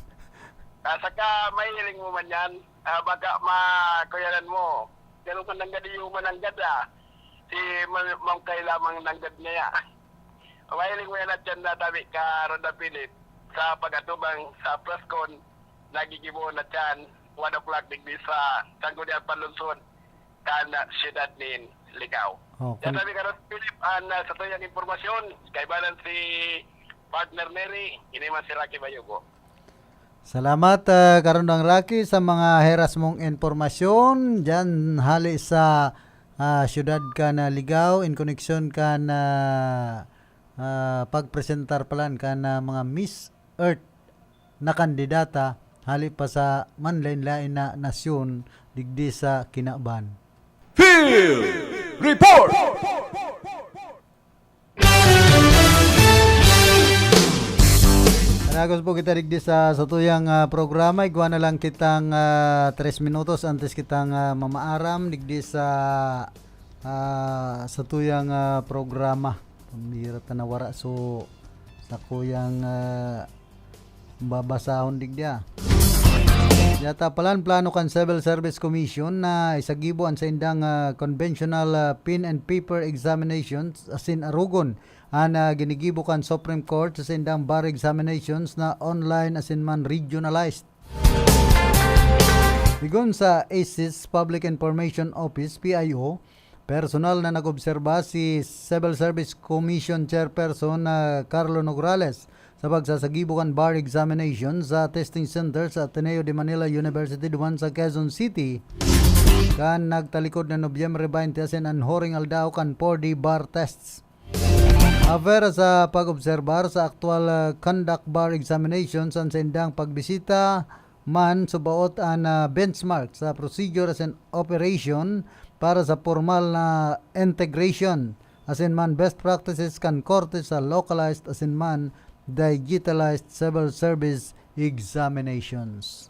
Saka may hiling mo man yan, baka makuyanan mo. Ganun ka nanggadi yung mananggad si Ma'am Kyle lamang nanggad niya. Mahiling mo yan at yan na tabi ka Ronda Philip sa pag-atubang sa Plascon, nagigibo na yan 1 o'clock digdi sa Sanggunian Panlunsod kan siyudad ni Ligao. Yan tabi ka Ronda Philip sa tuyang informasyon kay balan si partner Mary, ini man si Rocky Bayugo. Salamat Karundang Rocky sa mga heras mong informasyon dyan hali sa siyudad ka na Ligao in connection ka na pagpresentar palan ka na mga Miss Earth na kandidata hali pa sa manlain-lain na nasyon digdi sa Kinaban. Field Report! Nagos po kita digdi sa tuyang programa. Igwa na lang kitang 3 minutos antes kitang mamaaram digdi sa tuyang programa. Pambira tanawara so sa kuyang babasahon digdi. Yata palan plano kan Civil Service Commission na isagibo sa indang conventional pen and paper examinations asin arugon ginigibo kan Supreme Court sa indang bar examinations na online asin man regionalized. Bigon sa ACIS Public Information Office PIO, personal na nag-obserba si Civil Service Commission Chairperson Carlo Nograles sa pagsasagibo kan bar examinations sa testing center sa Ateneo de Manila University duman sa Quezon City kan nagtalikod na Nobyembre 20 asin anhoring aldaw kan 4D bar tests. After sa pag-obserbar sa actual conduct bar examinations ang sendang pagbisita man subaot ang benchmark sa procedure as an operation para sa formal na integration as in man best practices kan korte sa localized as in man digitalized civil service examinations.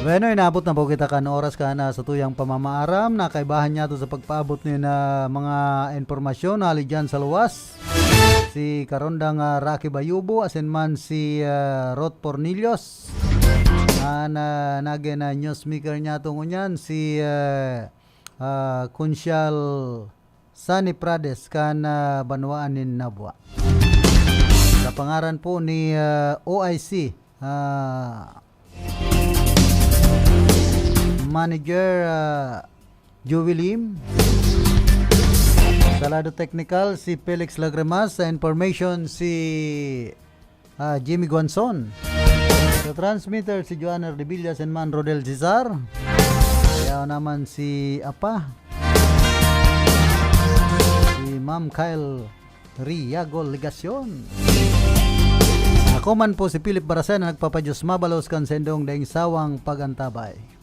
Bueno, inabot na po kita kan oras ka na sa tuyang pamamaaram na kaibahan niya to sa pagpaabot ni na mga informasyon hali dyan sa luwas. Si Karondang Rocky Bayubo asin man si Rod Pornilios na naging newsmaker niya tungo niyan si Kunsyal Sani Prades kan Banwaanin Nabwa. Sa pangaran po ni OIC Manager Joey Lim, Salado Technical si Felix Lagremas, sa information si Jimmy Guanzon, sa transmitter si Joanna Rebillas and man Rodel Cesar, kaya naman si Apa Ma'am Kyle Riago Legasyon. Ako man po si Philip Barasan na nagpapadyos mabalos kan sendong daing sawang pagantabay.